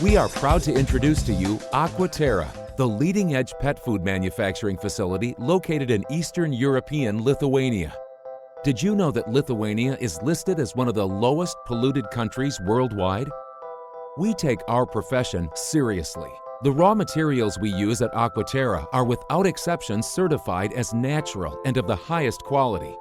We are proud to introduce to you Aquaterra, the leading-edge pet food manufacturing facility located in Eastern European Lithuania. Did you know that Lithuania is listed as one of the lowest polluted countries worldwide? We take our profession seriously. The raw materials we use at Aquaterra are without exception certified as natural and of the highest quality.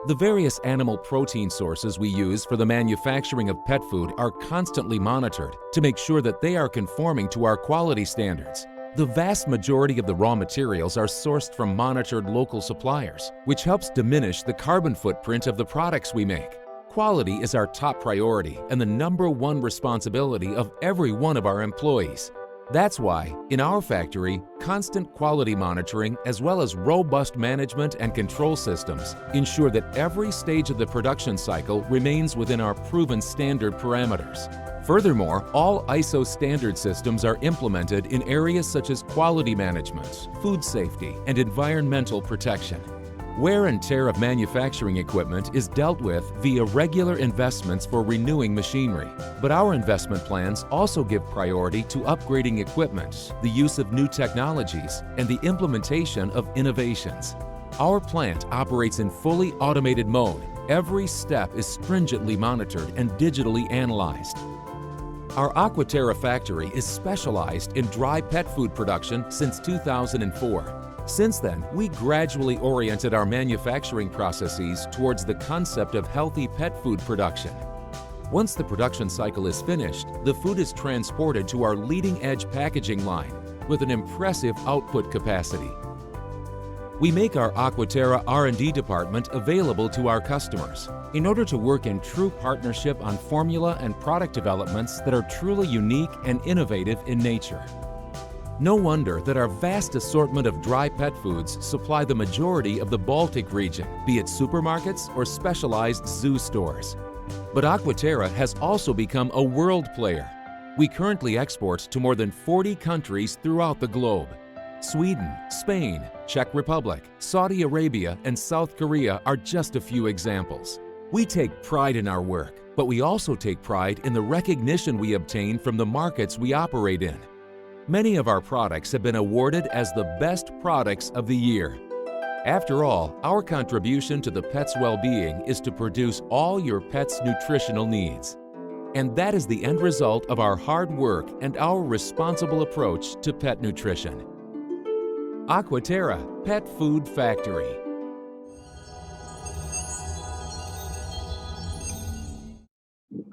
The various animal protein sources we use for the manufacturing of pet food are constantly monitored to make sure that they are conforming to our quality standards. The vast majority of the raw materials are sourced from monitored local suppliers, which helps diminish the carbon footprint of the products we make. Quality is our top priority and the #1 responsibility of every one of our employees. That's why, in our factory, constant quality monitoring as well as robust management and control systems ensure that every stage of the production cycle remains within our proven standard parameters. Furthermore, all ISO standard systems are implemented in areas such as quality management, food safety, and environmental protection. Wear and tear of manufacturing equipment is dealt with via regular investments for renewing machinery. But our investment plans also give priority to upgrading equipment, the use of new technologies, and the implementation of innovations. Our plant operates in fully automated mode. Every step is stringently monitored and digitally analyzed. Our Aquaterra factory is specialized in dry pet food production since 2004. Since then, we gradually oriented our manufacturing processes towards the concept of healthy pet food production. Once the production cycle is finished, the food is transported to our leading-edge packaging line with an impressive output capacity. We make our Aquaterra R&D department available to our customers in order to work in true partnership on formula and product developments that are truly unique and innovative in nature. No wonder that our vast assortment of dry pet foods supply the majority of the Baltic region, be it supermarkets or specialized zoo stores. But Aquaterra has also become a world player. We currently export to more than 40 countries throughout the globe. Sweden, Spain, Czech Republic, Saudi Arabia, and South Korea are just a few examples. We take pride in our work, but we also take pride in the recognition we obtain from the markets we operate in. Many of our products have been awarded as the best products of the year. After all, our contribution to the pet's well-being is to produce all your pet's nutritional needs. And that is the end result of our hard work and our responsible approach to pet nutrition. Aquaterra Pet Food Factory.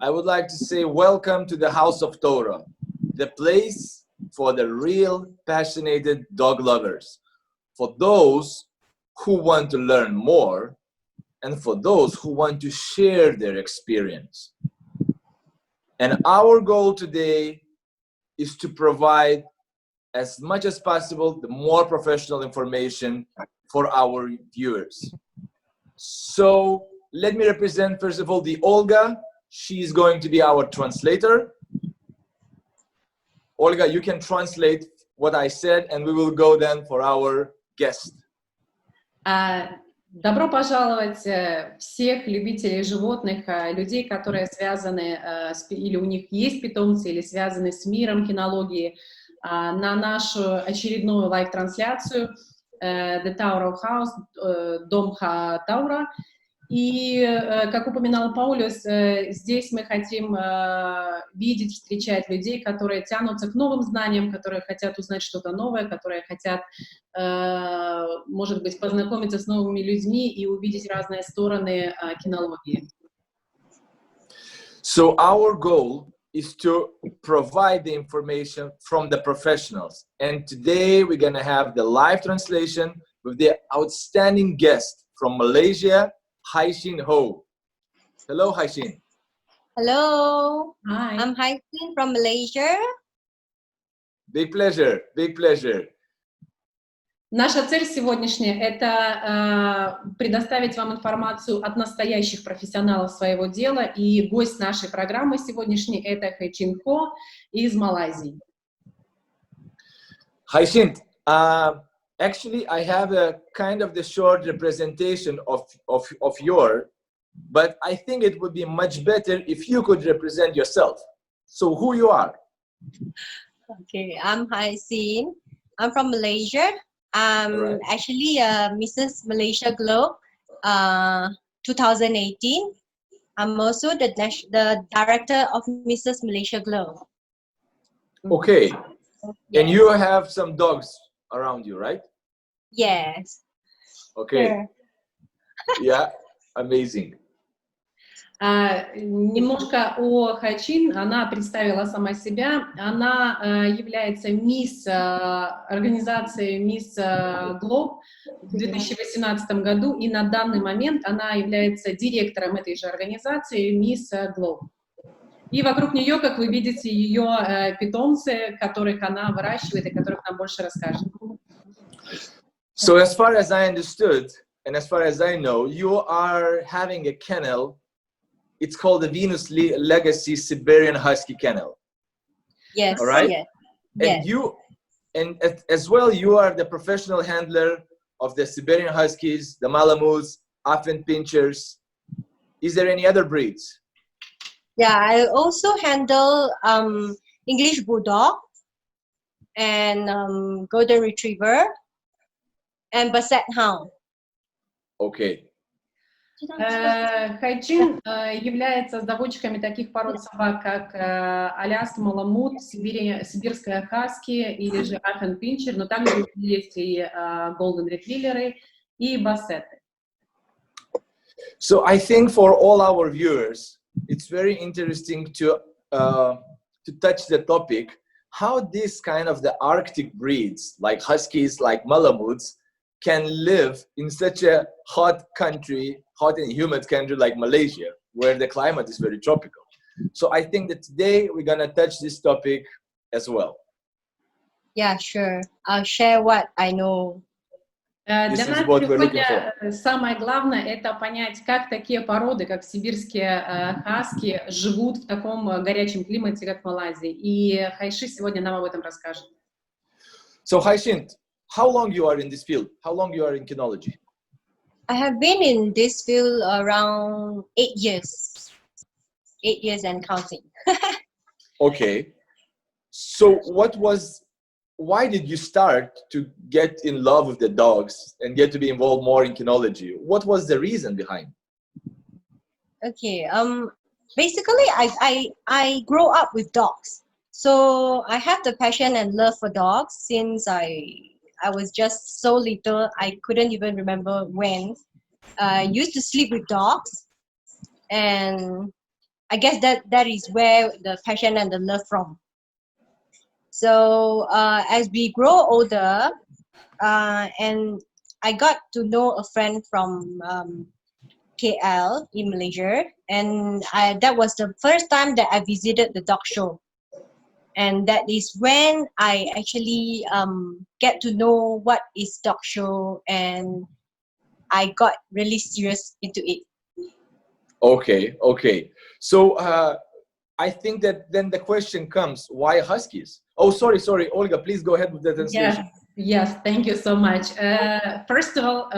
I would like to say welcome to the House of Torah, the place for the real passionate dog lovers, for those who want to learn more, and for those who want to share their experience. And our goal today is to provide as much as possible the more professional information for our viewers. So let me represent first of all the Olga. She's going to be our translator. Olga, you can translate what I said, and we will go then for our guest. Добро пожаловать всех любителей животных, людей, которые связаны или у них есть питомцы, или связаны с миром кинологии, на нашу очередную лайв-трансляцию The Tower of House, Дом Таура. И, как упоминал Паулюс, здесь мы хотим видеть, встречать людей, которые тянутся к новым знаниям, которые хотят узнать что-то новое, которые хотят, может быть, познакомиться с новыми людьми и увидеть разные стороны кинологии. So our goal is to provide the information from the professionals. And today we're going to have the live translation with the outstanding guest from Malaysia, Hyacinth Ho. Hello, Hyacinth. Hello. Hi. I'm Hyacinth from Malaysia. Big pleasure. Big pleasure. Наша цель сегодняшняя – это предоставить вам информацию от настоящих профессионалов своего дела. И гость нашей программы сегодняшней – это Hyacinth Ho из Малайзии. Hyacinth, actually, I have a kind of the short representation of your, but I think it would be much better if you could represent yourself. So who you are? Okay, I'm Hyacinth. I'm from Malaysia. Right. Actually Mrs. Malaysia Globe 2018. I'm also the director of Mrs. Malaysia Globe. Okay. Yes. And you have some dogs around you, right? Yes. Okay. Sure. Yeah, amazing. Немножко о Хайчин. Она представила сама себя. Она является мисс организации Мисс Глоб в 2018 году, и на данный момент она является директором этой же организации Мисс Глоб. И вокруг нее, как вы видите, ее питомцы, которых она выращивает и которых нам больше расскажет. So as far as I understood, and as far as I know, you are having a kennel. It's called the Venus Legacy Siberian Husky kennel. Yes. All right. Yes. And Yes. you, and as well, you are the professional handler of the Siberian Huskies, the Malamutes, Affen Pinschers. Is there any other breeds? Yeah, I also handle English Bulldog and Golden Retriever and Basset Hound. Okay. Хайчин является заводчиками таких пород собак, как аляска, маламут, сибирская хаски или же Affen Pinscher, но также есть и golden ретриверы и бассеты. So I think for all our viewers, it's very interesting to touch the topic, how this kind of the Arctic breeds, like Huskies, like Malamutes, can live in such a hot country, hot and humid country like Malaysia, where the climate is very tropical. So I think that today we're gonna touch this topic as well. Yeah, sure. I'll share what I know. Для This is нас what we're looking сегодня самое главное — это понять, как такие породы, как сибирские хаски, живут в таком горячем климате, как Малайзия. И Хайши сегодня нам об этом расскажет. So Hyacinth, how long you are in this field? How long you are in kinology? I have been in this field around 8 years. 8 years and counting. Okay. So why did you start to get in love with the dogs and get to be involved more in kinology? What was the reason behind? Okay. Basically, I grow up with dogs, so I have the passion and love for dogs since I was just so little. I couldn't even remember when. I used to sleep with dogs, and I guess that is where the passion and the love from. So as we grow older, and I got to know a friend from KL in Malaysia, and that was the first time that I visited the dog show. And that is when I actually get to know what is dog show, and I got really serious into it. Okay, okay. So I think that then the question comes, why Huskies? Oh, sorry, Olga, please go ahead with the translation. Yes, thank you so much. First of all,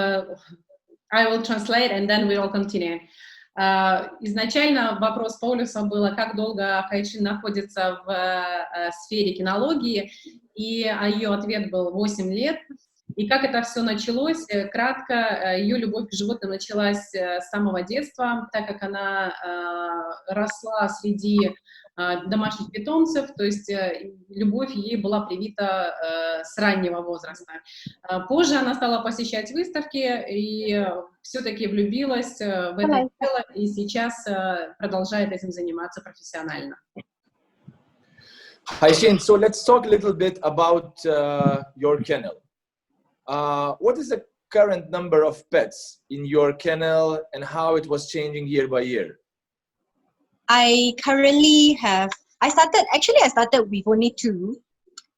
I will translate and then we will continue. Изначально вопрос Паулюса было, как долго Хайчин находится в сфере кинологии, и ее ответ был 8 лет. И как это все началось? Кратко, ее любовь к животным началась с самого детства, так как она росла среди домашних питомцев, то есть любовь ей была привита с раннего возраста. Позже она стала посещать выставки и все-таки влюбилась в это дело, и сейчас продолжает этим заниматься профессионально. Hyacinth, so let's talk a little bit about your kennel. What is the current number of pets in your kennel and how it was changing year by year? I currently I started with only 2,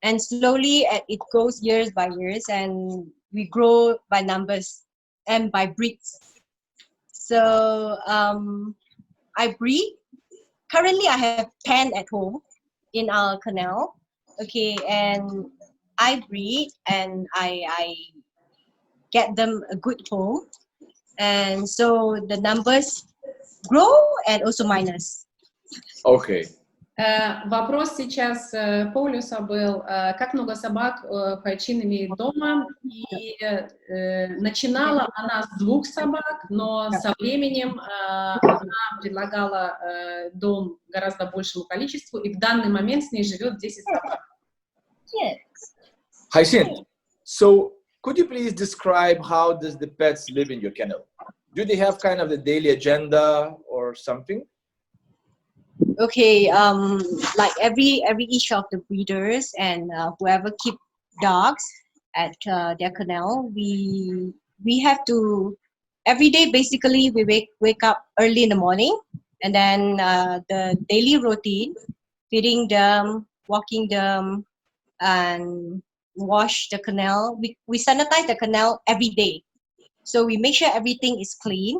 and slowly it goes years by years, and we grow by numbers and by breeds. So I breed. Currently I have 10 at home in our kennel. Okay, and I breed and I get them a good home, and so the numbers grow and also minus. Okay, Вопрос сейчас Полюса был, как много собак Хайчин имеет дома, и начинала она с 2 собак, но со временем она предлагала дом гораздо большему количеству, и в данный момент с ней живет 10 собак. Hyacinth, so could you please describe how does the pets live in your kennel? Do they have kind of the daily agenda or something? Okay, like each of the breeders and whoever keep dogs at their kennel, we have to every day basically we wake up early in the morning, and then the daily routine, feeding them, walking them, and wash the kennel. We sanitize the kennel every day, so we make sure everything is clean.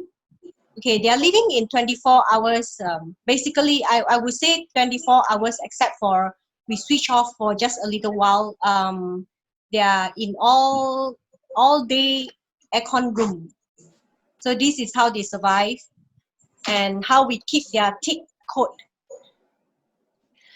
Okay, they are living in 24 hours. Basically, I would say 24 hours, except for we switch off for just a little while. They are in all day aircon room. So this is how they survive and how we keep their thick coat.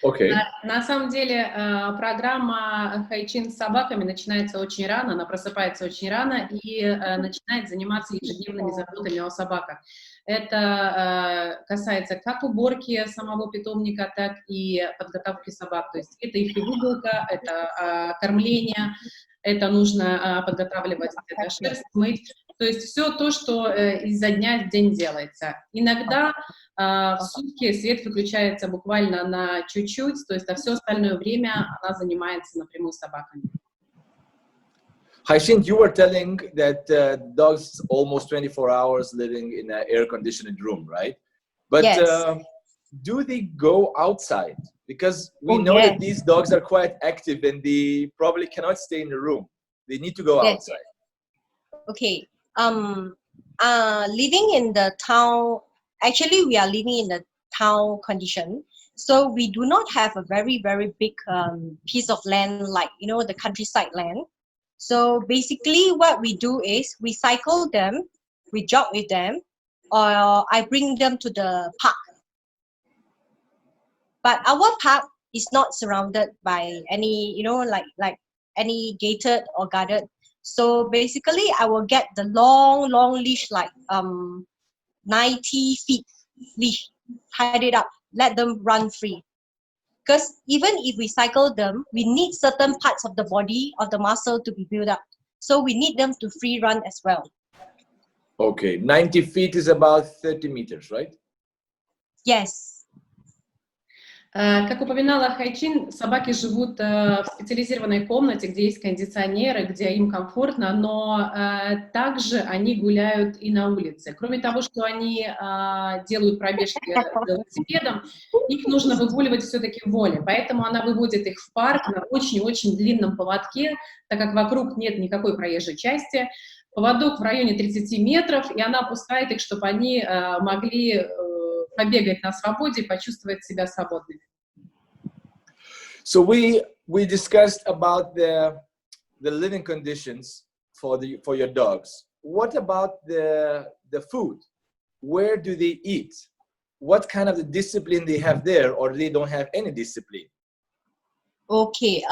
Okay. На самом деле программа Хайчин с собаками начинается очень рано, она просыпается очень рано и начинает заниматься ежедневными заботами о собаках. Это касается как уборки самого питомника, так и подготовки собак. То есть это их и выгулка, это кормление, это нужно подготавливать, это шерсть, мыть. То есть все то, что изо дня в день делается. Иногда в сутки свет выключается буквально на чуть-чуть, то есть а все остальное время она занимается напрямую собаками. Hyacinth, you were telling that dogs almost 24 hours living in an air-conditioned room, right? But Yes. Do they go outside? Because we know that these dogs are quite active and they probably cannot stay in the room. They need to go outside. Okay. Living in the town, actually we are living in the town condition. So we do not have a very, very big piece of land like, you know, the countryside land. So basically what we do is we cycle them, we jog with them, or I bring them to the park. But our park is not surrounded by any, you know, like any gated or guarded. So basically I will get the long leash, like 90 feet leash, tied it up, let them run free. Because even if we cycle them, we need certain parts of the body, of the muscle to be built up. So we need them to free run as well. Okay, 90 feet is about 30 meters, right? Yes. Как упоминала Хайчин, собаки живут в специализированной комнате, где есть кондиционеры, где им комфортно, но также они гуляют и на улице. Кроме того, что они делают пробежки велосипедом, их нужно выгуливать все-таки в воле. Поэтому она выводит их в парк на очень-очень длинном поводке, так как вокруг нет никакой проезжей части. Поводок в районе 30 метров, и она опускает их, чтобы они могли побегать на свободе, почувствовать себя свободными. So we discussed about the living conditions for your dogs. What about the food? Where do they eat? What kind of the discipline they have there, or they don't have any discipline? Okay.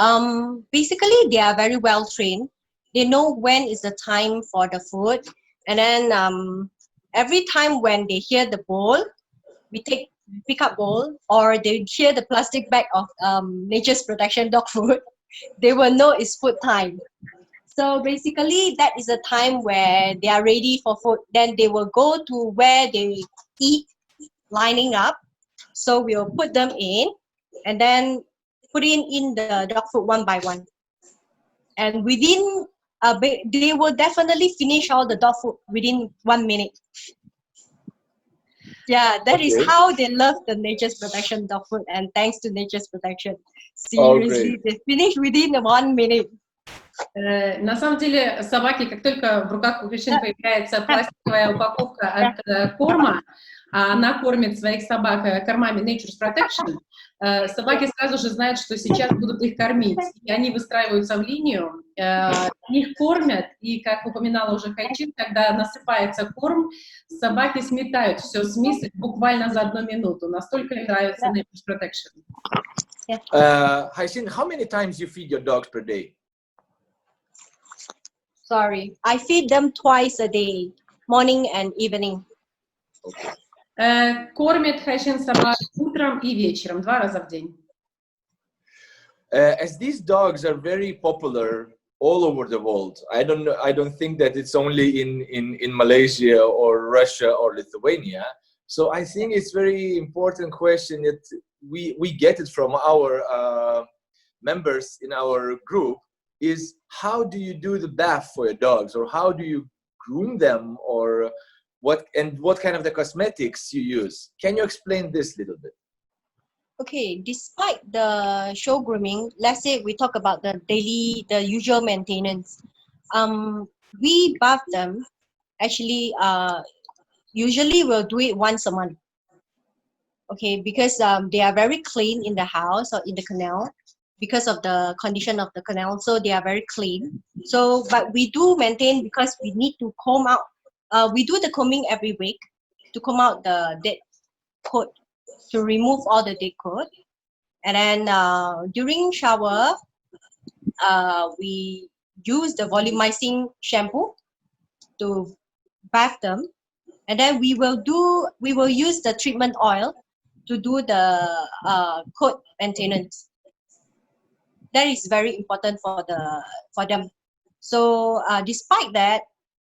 Basically they are very well trained. They know when is the time for the food, and then every time when they hear the bowl, we pick up bowl, or they hear the plastic bag of Nature's Protection dog food, they will know it's food time. So basically that is a time where they are ready for food. Then they will go to where they eat, lining up. So we'll put them in and then put in the dog food one by one. And within, they will definitely finish all the dog food within 1 minute. Yeah, that is how they love the Nature's Protection dog food, and thanks to Nature's Protection. Seriously, they finish within 1 minute. На самом деле собаки, как только в руках у Хайчин появляется пластиковая упаковка от корма, а она кормит своих собак кормами Nature's Protection, собаки сразу же знают, что сейчас будут их кормить. И они выстраиваются в линию, их кормят, и, как упоминала уже Хайчин, когда насыпается корм, собаки сметают все с мисок буквально за 1 минуту. Настолько им нравится Nature's Protection. Hyacinth, how many times you feed your dogs per day? Sorry, I feed them twice a day, morning and evening. Кормит Хайчин собак утром и вечером, 2 раза в день. As these dogs are very popular all over the world, I don't think that it's only in Malaysia or Russia or Lithuania. So I think it's very important question that we get it from our members in our group is how do you do the bath for your dogs, or how do you groom them, or what kind of the cosmetics you use? Can you explain this a little bit? Okay, despite the show grooming, let's say we talk about the usual maintenance. We bath them. Actually, usually we'll do it once a month. Okay, because they are very clean in the house or in the kennel because of the condition of the kennel. So they are very clean. So, but we do maintain because we need to comb out. We do the combing every week to comb out the dead coat, to remove all the dead coat. And then during shower, we use the volumizing shampoo to bath them. And then we will use the treatment oil to do the coat maintenance. That is very important for them. So despite that,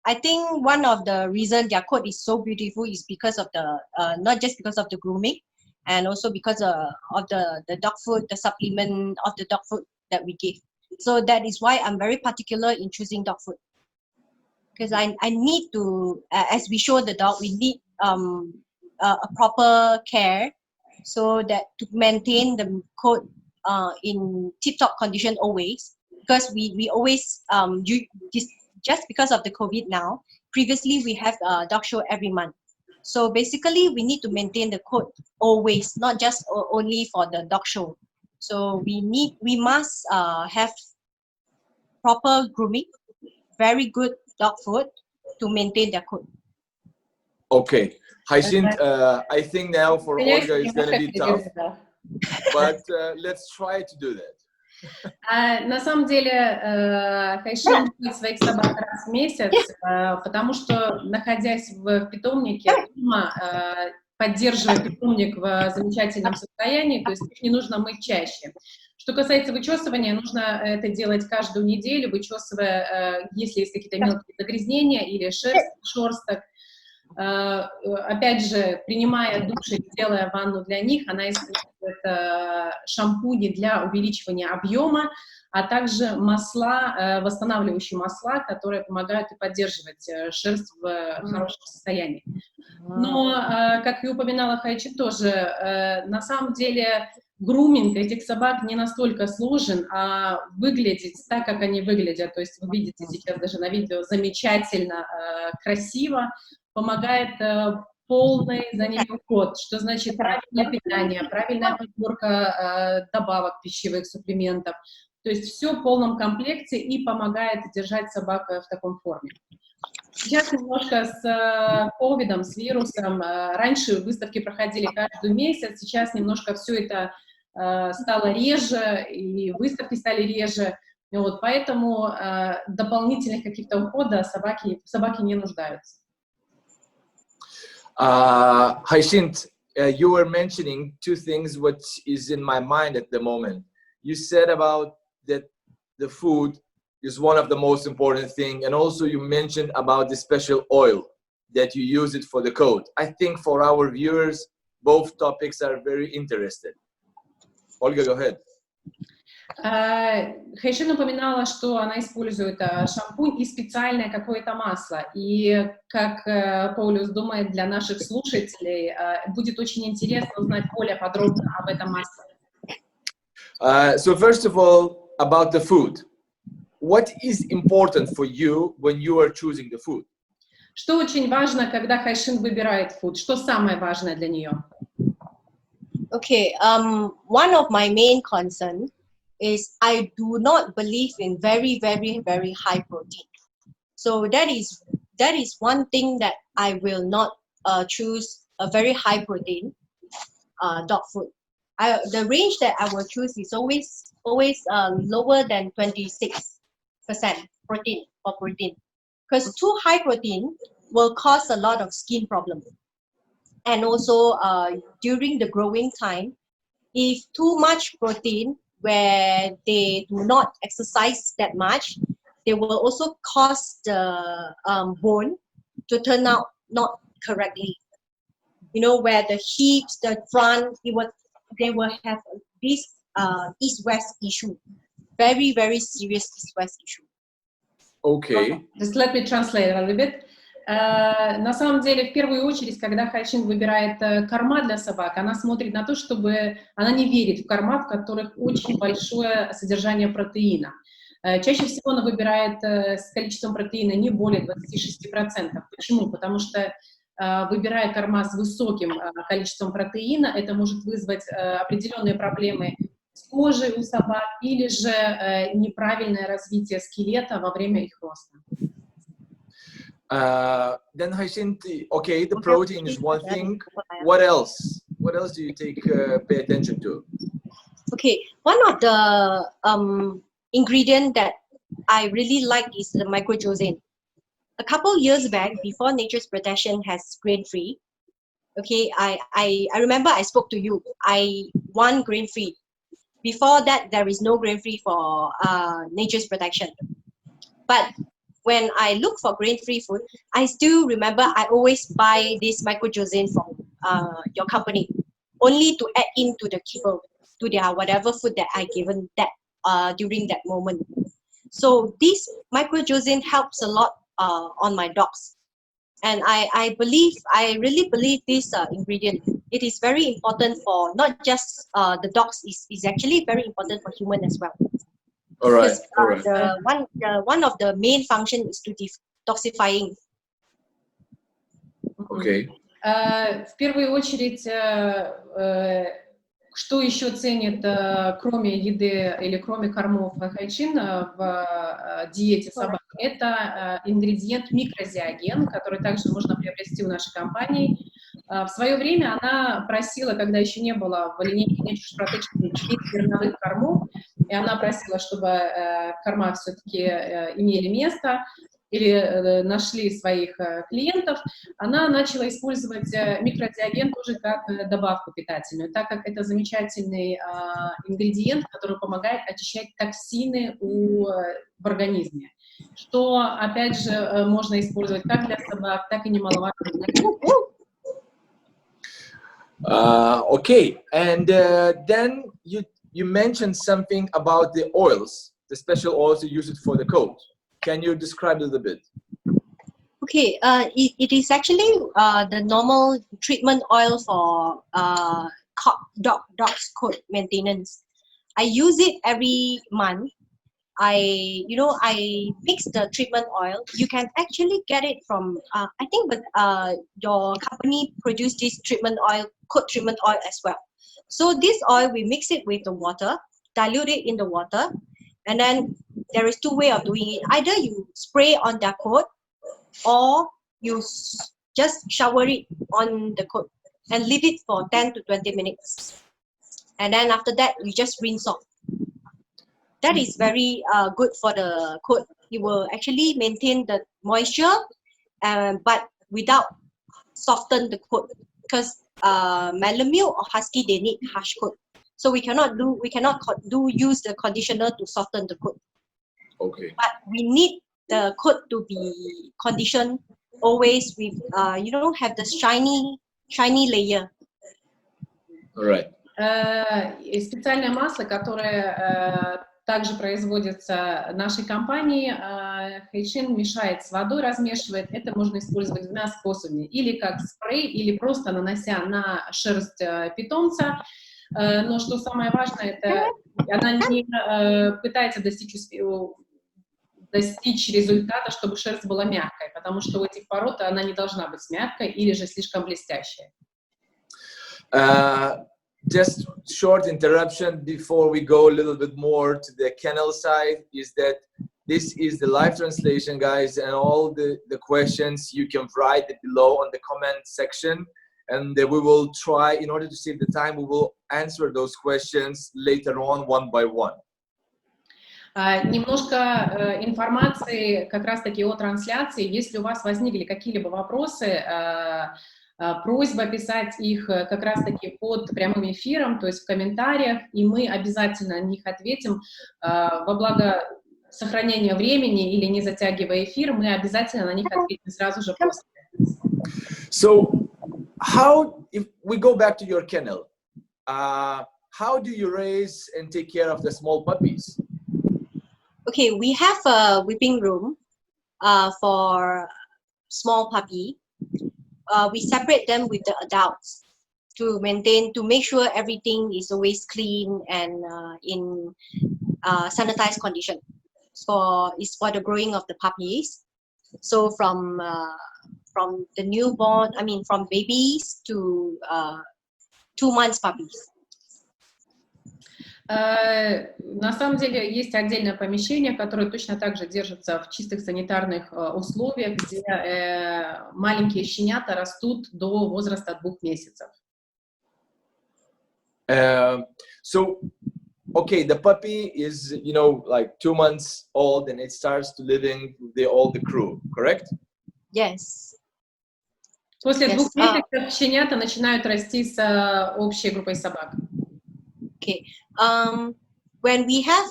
I think one of the reasons their coat is so beautiful is because of the not just because of the grooming, and also because of the dog food, the supplement of the dog food that we give. So that is why I'm very particular in choosing dog food, because I need to, as we show the dog, we need a proper care so that to maintain the coat in tip-top condition always, because we always just because of the COVID now. Previously we have a dog show every month, so basically we need to maintain the coat always, not just only for the dog show. So we must have proper grooming, very good dog food to maintain their coat. Okay, Hyacinth, I think now for Olga it's going to be tough, but let's try to do that. На самом деле, Хайшин видит своих собак раз в месяц, потому что, находясь в питомнике, дома, поддерживая питомник в замечательном состоянии, то есть их не нужно мыть чаще. Что касается вычесывания, нужно это делать каждую неделю, вычесывая, если есть какие-то мелкие загрязнения или шерсток. Опять же, принимая душ и делая ванну для них, она использует шампуни для увеличивания объема, а также масла, восстанавливающие масла, которые помогают и поддерживать шерсть в хорошем состоянии. Но, как и упоминала Хайчин тоже, на самом деле груминг этих собак не настолько сложен, а выглядеть так, как они выглядят. То есть вы видите сейчас даже на видео замечательно, красиво, помогает полный за ними уход, что значит правильное питание, правильная подборка добавок пищевых, суплементов. То есть все в полном комплекте и помогает держать собак в таком форме. Сейчас немножко с ковидом, с вирусом, раньше выставки проходили каждый месяц, сейчас немножко все это стало реже, и выставки стали реже, вот, поэтому дополнительных каких-то ухода собаки не нуждаются. Hyacinth, you were mentioning two things which is in my mind at the moment. You said about that the food is one of the most important thing, and also you mentioned about the special oil that you use it for the coat. I think for our viewers, both topics are very interested. Olga, go ahead. Хайшин упоминала, что она использует шампунь и специальное какое-то масло. И, как Паулюс думает, для наших слушателей будет очень интересно узнать более подробно об этом масле. So first of all, about the food. What is important for you when you are choosing the food? Что очень важно, когда Хайшин выбирает фуд? Что самое важное для нее? Okay, one of my main concern is I do not believe in very high protein. So that is one thing that I will not choose a very high protein dog food. The range that I will choose is always lower than 26% protein for protein, because too high protein will cause a lot of skin problems. And also during the growing time, if too much protein where they do not exercise that much, they will also cause the bone to turn out not correctly. You know, where the hips, the front, they will have this east-west issue. Very serious east-west issue. Okay. Just let me translate a little bit. На самом деле, в первую очередь, когда Хайшин выбирает корма для собак, она смотрит на то, чтобы... Она не верит в корма, в которых очень большое содержание протеина. Чаще всего она выбирает с количеством протеина не более 26%. Почему? Потому что, выбирая корма с высоким количеством протеина, это может вызвать определенные проблемы с кожей у собак или же неправильное развитие скелета во время их роста. Then Hyacinth, okay, the protein is one thing. What else? What else do you pay attention to? Okay, one of the ingredient that I really like is the microjosin. A couple years back, before Nature's Protection has grain-free, okay, I remember I spoke to you. I want grain-free. Before that, there is no grain-free for Nature's Protection. But when I look for grain-free food, I still remember I always buy this microjosin from your company, only to add into the kibble, to their whatever food that I given that during that moment. So this microjosin helps a lot on my dogs, and I really believe this ingredient. It is very important for not just the dogs. Is actually very important for human as well. All right. One of the main function is to detoxifying. Okay. В первую очередь, что еще ценит, кроме еды или кроме кормов Хайшин в диете собак, это ингредиент микрозиаген, который также можно приобрести у нашей компании. В свое время она просила, когда еще не было в линейке Nature's Protection зерновых кормов, и она просила, чтобы корма все-таки имели место или нашли своих клиентов, она начала использовать микрозиаген тоже как добавку питательную, так как это замечательный ингредиент, который помогает очищать токсины в организме, что, опять же, можно использовать как для собак, так и немаловажно для людей. Okay, and then you mentioned something about the oils, the special oils you use it for the coat. Can you describe it a little bit? Okay, it is actually the normal treatment oil for dog's coat maintenance. I use it every month. I mix the treatment oil. You can actually get it from I think, but your company produced this treatment oil, coat treatment oil as well. So this oil, we mix it with the water, dilute it in the water, and then there is two ways of doing it. Either you spray on their coat, or you just shower it on the coat and leave it for 10 to 20 minutes. And then after that, you just rinse off. That is very good for the coat. It will actually maintain the moisture, but without soften the coat. Because Malamute or Husky, they need harsh coat. So we cannot use the conditioner to soften the coat. Okay. But we need the coat to be conditioned always with have the shiny layer. All right. Специальное масло, которое также производится нашей компанией, Хайшин мешает с водой, размешивает. Это можно использовать двумя способами. Или как спрей, или просто нанося на шерсть питомца. Но что самое важное, это она не пытается достичь достичь результата, чтобы шерсть была мягкой, потому что у этих пород она не должна быть мягкой или же слишком блестящей. Just short interruption before we go a little bit more to the kennel side is that this is the live translation, guys, and all the questions you can write below on the comment section, and we will try, in order to save the time, we will answer those questions later on one by one. Немножко информации как раз-таки о трансляции. Если у вас возникли какие-либо вопросы, просьба писать их как раз-таки под прямым эфиром, то есть в комментариях, и мы обязательно на них ответим. Во благо сохранения времени или не затягивая эфир, мы обязательно на них ответим сразу же после. So, if we go back to your kennel, how do you raise and take care of the small puppies? Okay, we have a whipping room for small puppy. We separate them with the adults to make sure everything is always clean and in sanitized condition. It's for the growing of the puppies. So from the newborn, from babies to 2 months puppies. На самом деле есть отдельное помещение, которое точно так же держится в чистых санитарных условиях, где маленькие щенята растут до возраста 2 месяцев. So, okay, the puppy is, like 2 months old and it starts to living with all the crew, correct? Yes. После 2 месяцев щенята начинают расти с общей группой собак. Okay. When we have,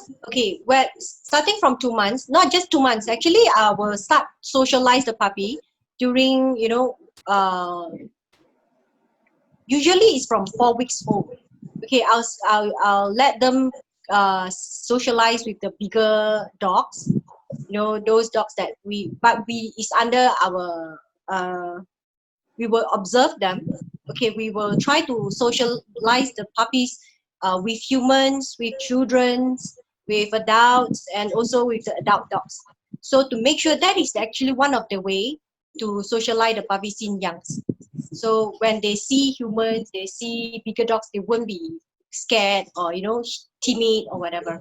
starting from 2 months, not just 2 months, actually, I will start socialize the puppy during, usually it's from 4 weeks old. Okay, I'll let them socialize with the bigger dogs, those dogs that it's under our, we will observe them. Okay, we will try to socialize the puppies with humans, with children, with adults, and also with the adult dogs. So to make sure that is actually one of the way to socialize the puppies in youngs. So when they see humans, they see bigger dogs, they won't be scared or timid or whatever.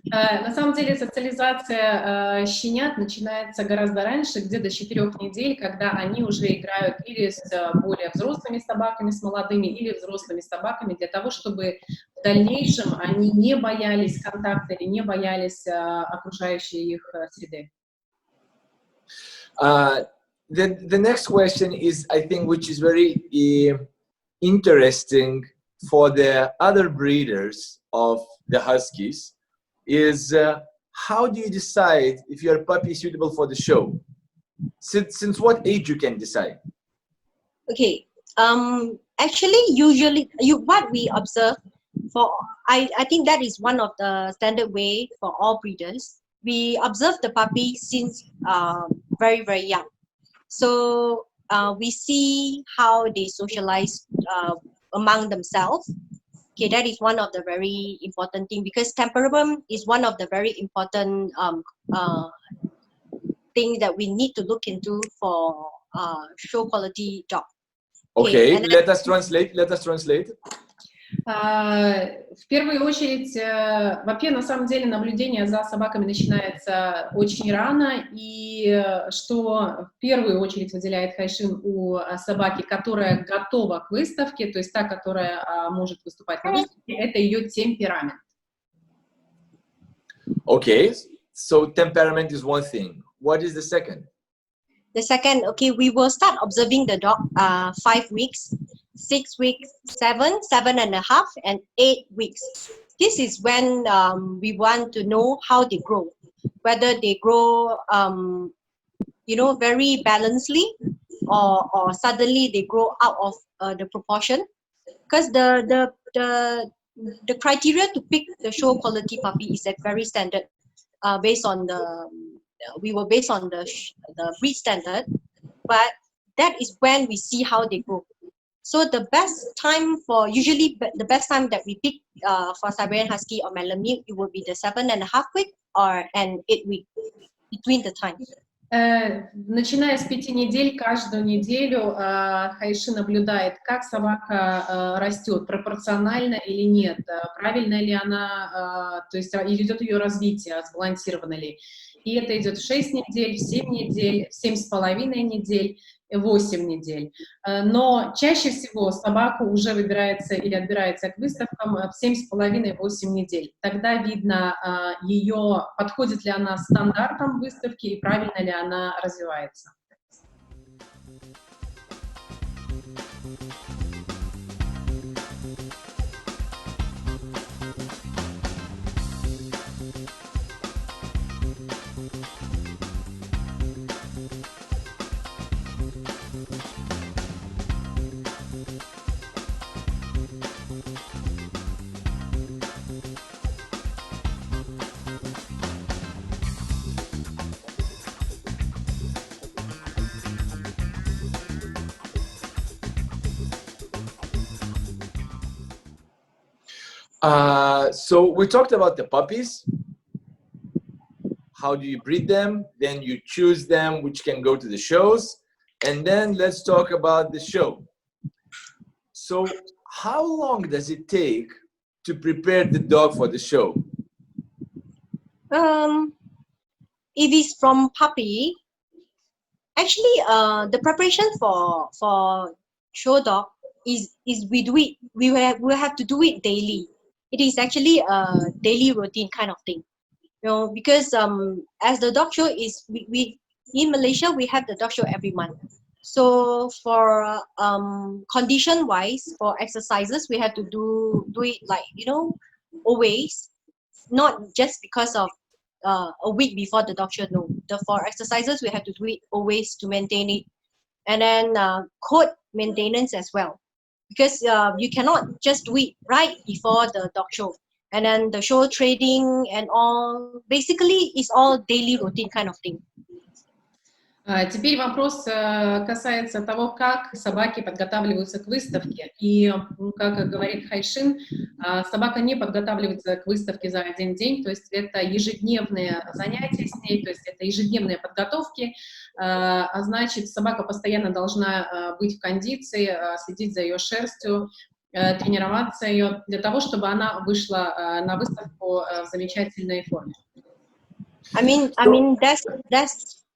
На самом деле социализация щенят начинается гораздо раньше, где-то с 4 недель, когда они уже играют или с более взрослыми собаками, с молодыми, или взрослыми собаками, для того, чтобы в дальнейшем они не боялись контакта или не боялись окружающей их среды. The next question is, I think, which is very interesting for the other breeders of the Huskies, is how do you decide if your puppy is suitable for the show? Since what age you can decide? Okay, actually, usually, what we observe I think that is one of the standard way for all breeders. We observe the puppy since very, very young. So we see how they socialize among themselves. Okay, that is one of the very important thing, because temperament is one of the very important thing that we need to look into for show quality dog. Okay, let us translate. В первую очередь, вообще, на самом деле, наблюдение за собаками начинается очень рано, и что в первую очередь выделяет Хайшин у собаки, которая готова к выставке, то есть та, которая может выступать на выставке, это ее темперамент. Okay, so temperament is one thing. What is the second? The second, okay, we will start observing the dog 5 weeks, 6 weeks, 7.5, and 8 weeks. This is when we want to know how they grow, whether they grow, very balancedly, or suddenly they grow out of the proportion. Because the criteria to pick the show quality puppy is very standard, based on the breed standard, but that is when we see how they grow. So the best time the best time that we pick for Siberian Husky or Malamute, it will be the 7.5 week or and 8 weeks between the time. Начиная с 5 недель, каждую неделю Хайши наблюдает, как собака растет, пропорционально или нет, правильно ли она, то есть идет ее развитие, сбалансировано ли. И это идет в 6 недель, в 7 недель, в 7,5 недель, 8 недель. Но чаще всего собака уже выбирается или отбирается к выставкам в 7,5-8 недель. Тогда видно ее, подходит ли она стандартам выставки и правильно ли она развивается. So we talked about the puppies. How do you breed them? Then you choose them, which can go to the shows. And then let's talk about the show. So how long does it take to prepare the dog for the show? If it's from puppy, actually, the preparation for show dog is we do it. We have to do it daily. It is actually a daily routine kind of thing, you know, because as the dog show is we in Malaysia we have the dog show every month. So for condition wise, for exercises we have to do it like, you know, always, not just because of a week before the dog show. No, for exercises we have to do it always to maintain it, and then coat maintenance as well, because you cannot just do it right before the dog show, and then the show trading and all. Basically, it's all daily routine kind of thing. Теперь вопрос касается того, как собаки подготавливаются к выставке. И, как говорит Хайшин, собака не подготавливается к выставке за один день, то есть это ежедневные занятия с ней, то есть это ежедневные подготовки, а значит, собака постоянно должна быть в кондиции, следить за ее шерстью, тренироваться ее для того, чтобы она вышла на выставку в замечательной форме. I mean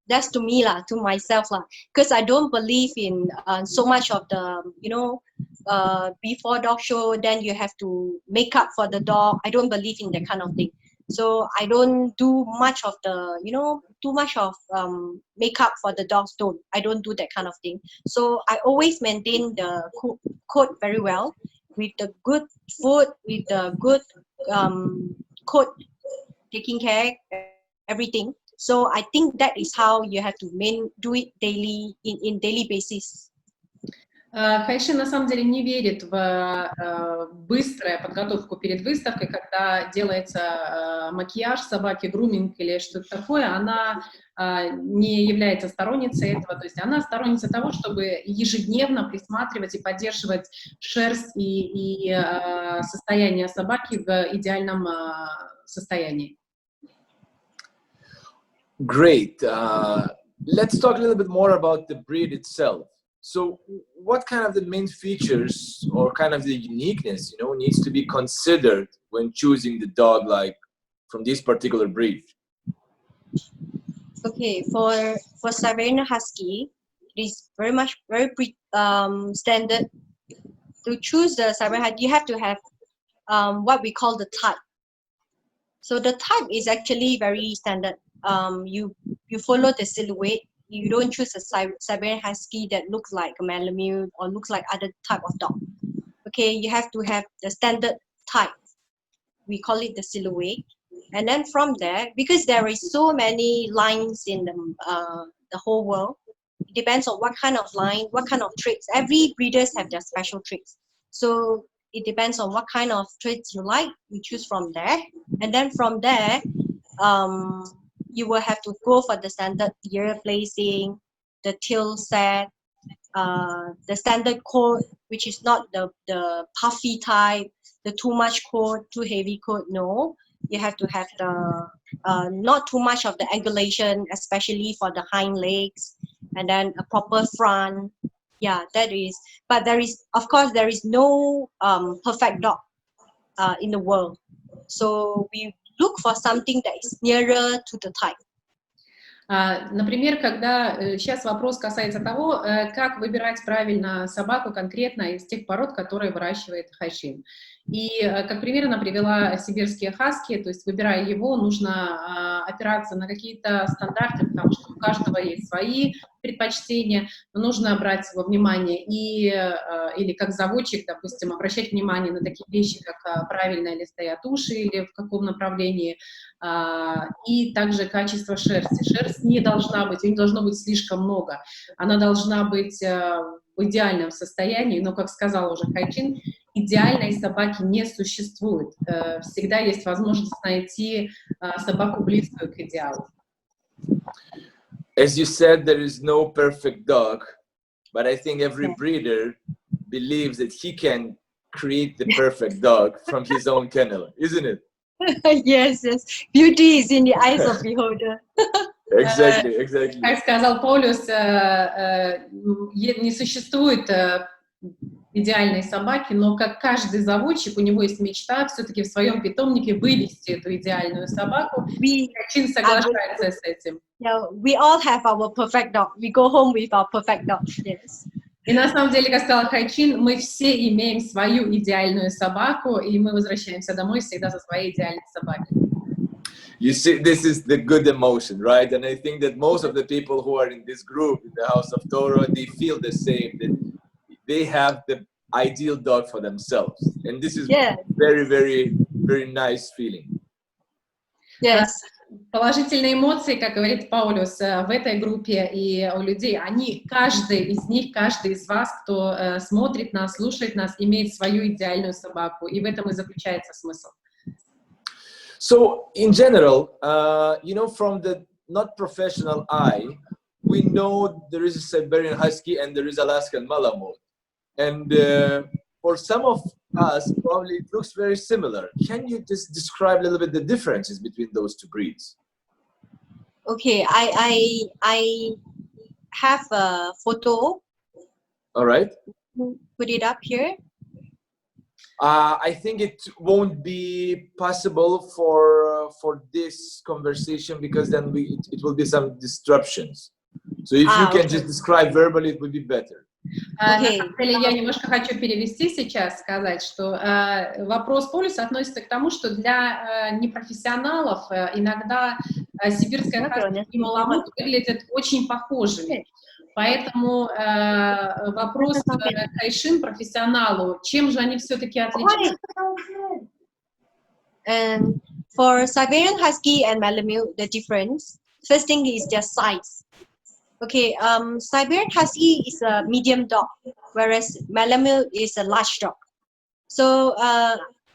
that's to me lah, to myself lah, because I don't believe in so much of the, you know, before dog show then you have to make up for the dog. I don't believe in that kind of thing. So I don't do much of the, you know, too much of makeup for the dogs. I don't do that kind of thing. So I always maintain the coat very well, with the good food, with the good coat, taking care everything. So I think that is how you have to do it daily, in daily basis. Хайши на самом деле не верит в быструю подготовку перед выставкой, когда делается макияж собаки, груминг или что-то такое. Она не является сторонницей этого, то есть она сторонница того, чтобы ежедневно присматривать и поддерживать шерсть и состояние собаки в идеальном состоянии. Great. Let's talk a little bit more about the breed itself. So what kind of the main features or kind of the uniqueness, you know, needs to be considered when choosing the dog, like from this particular breed? Okay, for Siberian Husky, it is very standard. To choose the Siberian Husky, you have to have what we call the type. So the type is actually very standard. You follow the silhouette. You don't choose a Siberian Husky that looks like a Malamute or looks like other type of dog. Okay, you have to have the standard type. We call it the silhouette. And then from there, because there is so many lines in the whole world, it depends on what kind of line, what kind of traits. Every breeders have their special traits. So it depends on what kind of traits you like. You choose from there. And then from there, you will have to go for the standard ear placing, the tail set, the standard coat, which is not the puffy type, the too much coat, too heavy coat, no. You have to have the not too much of the angulation, especially for the hind legs, and then a proper front. Yeah, that is. But there is, of course, there is no perfect dog in the world. So we look for something that is nearer to the type. Например, когда сейчас вопрос касается того, как выбирать правильно собаку конкретно из тех пород, которые выращивает Хайшин. И как пример она привела сибирские хаски, то есть выбирая его, нужно опираться на какие-то стандарты, потому что у каждого есть свои предпочтения, но нужно брать во внимание или как заводчик, допустим, обращать внимание на такие вещи, как правильно ли стоят уши или в каком направлении, и также качество шерсти. Шерсть не должна быть, ее не должно быть слишком много, она должна быть в идеальном состоянии, но, как сказал уже Хайчин, идеальной собаки не существует. Всегда есть возможность найти собаку близкую к идеалу. As you said, there is no perfect dog, but I think every breeder believes that he can create the perfect dog from his own kennel, isn't it? Yes, yes. Beauty is in the eyes of beholder. Exactly, exactly. Как сказал Полюс, не существует идеальной собаки, но как каждый заводчик, у него есть мечта все-таки в своем питомнике вывести эту идеальную собаку. Хайчин соглашается с этим. Yeah, we all have our perfect dog. We go home with our perfect dog. Yes. И на самом деле, как сказал Хайчин, мы все имеем свою идеальную собаку, и мы возвращаемся домой всегда со своей идеальной собакой. You see, this is the good emotion, right? And I think that most of the people who are in this group, in the House of Toro, they feel the same, that they have the ideal dog for themselves. And this is very, very, very nice feeling. Yes. Положительные эмоции, как говорит Паулюс, в этой группе и у людей, каждый из них, каждый из вас, кто смотрит нас, слушает нас, имеет свою идеальную собаку, и в этом и заключается смысл. So, in general, you know, from the not professional eye, we know there is a Siberian Husky and there is Alaskan Malamute. And for some of us, probably it looks very similar. Can you just describe a little bit the differences between those two breeds? Okay, I have a photo. All right. Put it up here. I think it won't be possible for this conversation because then it will be some disruptions. So if you can just describe verbally, it would be better. На самом деле, я немножко хочу перевести сейчас, сказать, что вопрос Полюса относится к тому, что для непрофессионалов иногда сибирская хаски и маламут выглядят очень похожими. Поэтому вопрос Хайшин профессионалу, чем же они все-таки отличаются? And for Siberian Husky and Malamute, the difference, first thing is their size. Okay, Siberian Husky is a medium dog, whereas Malamute is a large dog. So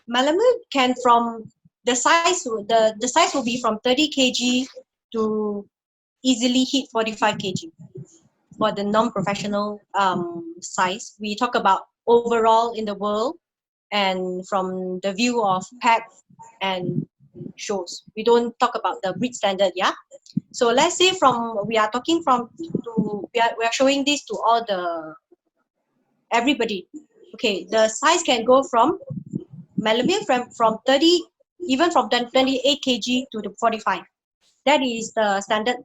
Malamute can from the size will be from 30 kg to easily hit 45 kg. For the non-professional size, we talk about overall in the world and from the view of pack and shows. We don't talk about the breed standard, yeah. So let's say we are showing this to all everybody. Okay, the size can go from Malamute from 30, even from 28 kg to the 45. That is the standard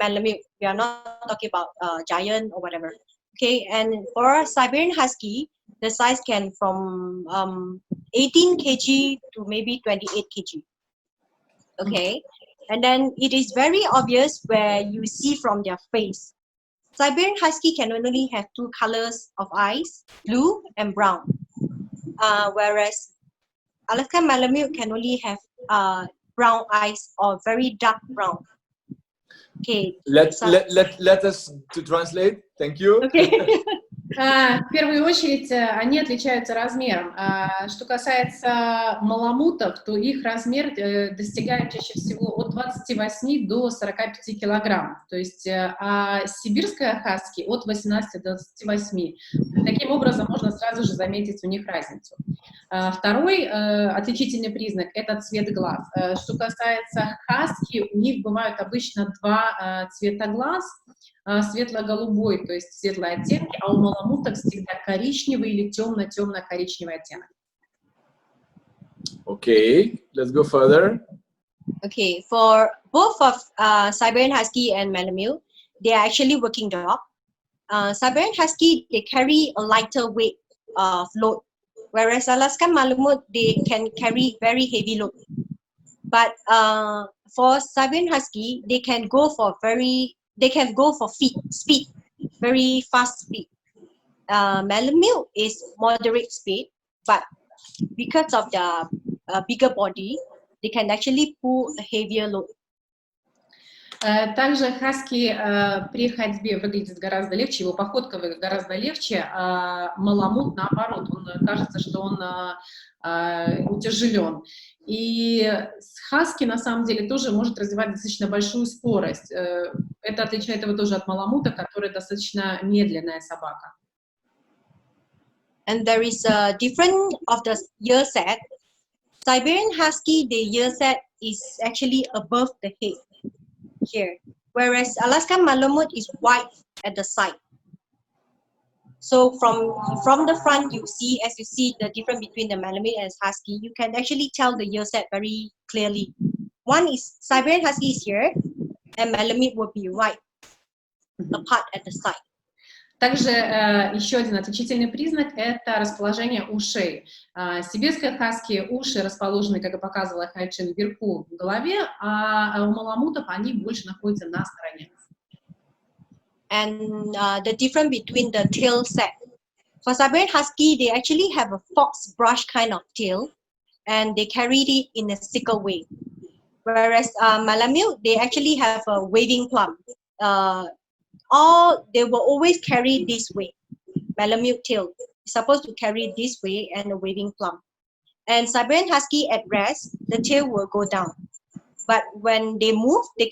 Malamute. We are not talking about giant or whatever. Okay, and for Siberian Husky, the size can from 18 kg to maybe 28 kg. Okay, and then it is very obvious where you see from their face. Siberian Husky can only have two colors of eyes, blue and brown. Whereas Alaskan Malamute can only have brown eyes or very dark brown. Okay. Let us to translate. Thank you. Okay. В первую очередь, они отличаются размером. Что касается маламутов, то их размер достигает чаще всего от 28 до 45 килограмм. То есть, а сибирская хаски от 18 до 28. Таким образом, можно сразу же заметить у них разницу. Второй отличительный признак – это цвет глаз. Что касается хаски, у них бывают обычно два цвета глаз, светло-голубой, то есть светлые оттенки, а у маламутов всегда коричневый или темно-темно-коричневый оттенок. Okay, let's go further. Okay, for both of Siberian Husky and Malamute, they are actually working dog. Siberian Husky, they carry a lighter weight of load, whereas Alaskan Malamute, they can carry very heavy load. But for Siberian Husky, they can go for speed, very fast speed. Malamute is moderate speed, but because of the bigger body, they can actually pull a heavier load. Также хаски при ходьбе выглядит гораздо легче, его походка гораздо легче, а маламут наоборот, кажется, что он утяжелен. И хаски на самом деле тоже может развивать достаточно большую скорость. Это отличает его тоже от маламута, который достаточно медленная собака. And there is a difference of the ear set. Siberian Husky, the ear set is actually above the head here, whereas Alaskan Malamute is wide at the side. So from the front, as you see the difference between the Malamute and Husky, you can actually tell the ear set very clearly. One is Siberian Husky is here, and Malamute will be right apart at the side. Также еще один отличительный признак – это расположение ушей. Сибирской хаски уши расположены, как и показывала Хайчин, вверху в голове, а у маламутов они больше находятся на стороне. And the difference between the tail set. For Siberian Husky, they actually have a fox brush kind of tail, and they carry it in a sickle way. Whereas Malamute, they actually have a waving plum. They will always carry this way. Malamute tail is supposed to carry this way and a waving plum. And Siberian Husky at rest, the tail will go down. But when they move, they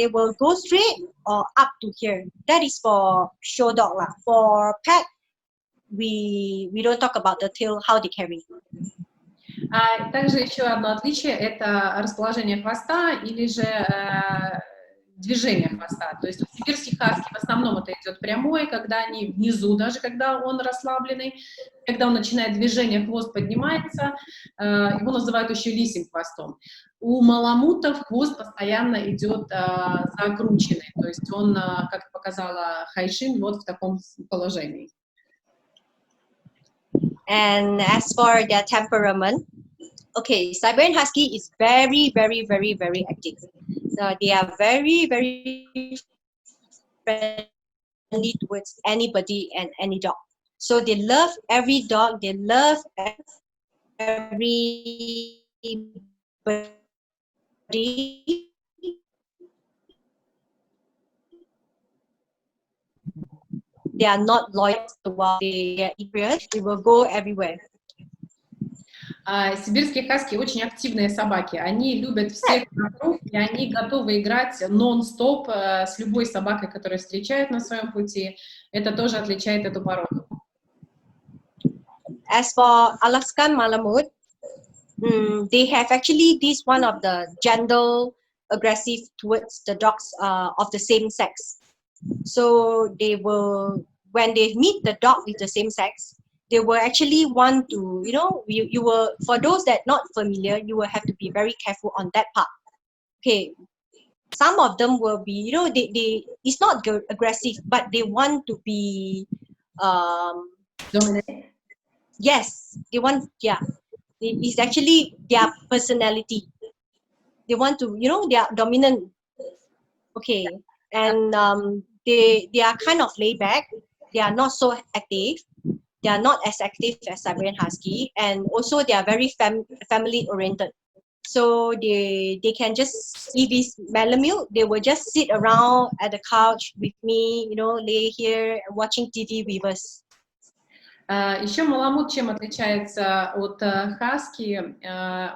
will go straight or up to here. That is for show dog lah. For pet, we don't talk about the tail, how they carry. Также еще одно отличие – это расположение хвоста или же движение хвоста. То есть у сибирских хаски в основном это идет прямое, когда они внизу, даже когда он расслабленный. Когда он начинает движение, хвост поднимается, его называют еще лисим хвостом. У маламутов хвост постоянно идет закрученный, то есть он, как показала Хайшин, вот в таком положении. And as for their temperament, okay, Siberian Husky is very, very, very, very active. So they are very, very friendly towards anybody and any dog. So they love every dog. They love everybody. They are not loyal to what they get interest. They will go everywhere. Сибирские хаски очень активные собаки. Они любят всех вокруг, и они готовы играть нон-стоп с любой собакой, которую встречают на своем пути. Это тоже отличает эту породу. As for Alaskan Malamute, they have actually this one of the gentle, aggressive towards the dogs of the same sex. So they will, when they meet the dog with the same sex, they will actually want to, you will, for those that not familiar, you will have to be very careful on that part. Okay, some of them will be, they it's not aggressive, but they want to be Dominant. Yes, they want, yeah. It's actually their personality. They want to, they are dominant. Okay, and they are kind of laid back. They are not so active. They are not as active as Siberian Husky, and also they are very family oriented. So they can just, if it's Malamute, they will just sit around at the couch with me, lay here watching TV with us. Еще маламут чем отличается от хаски?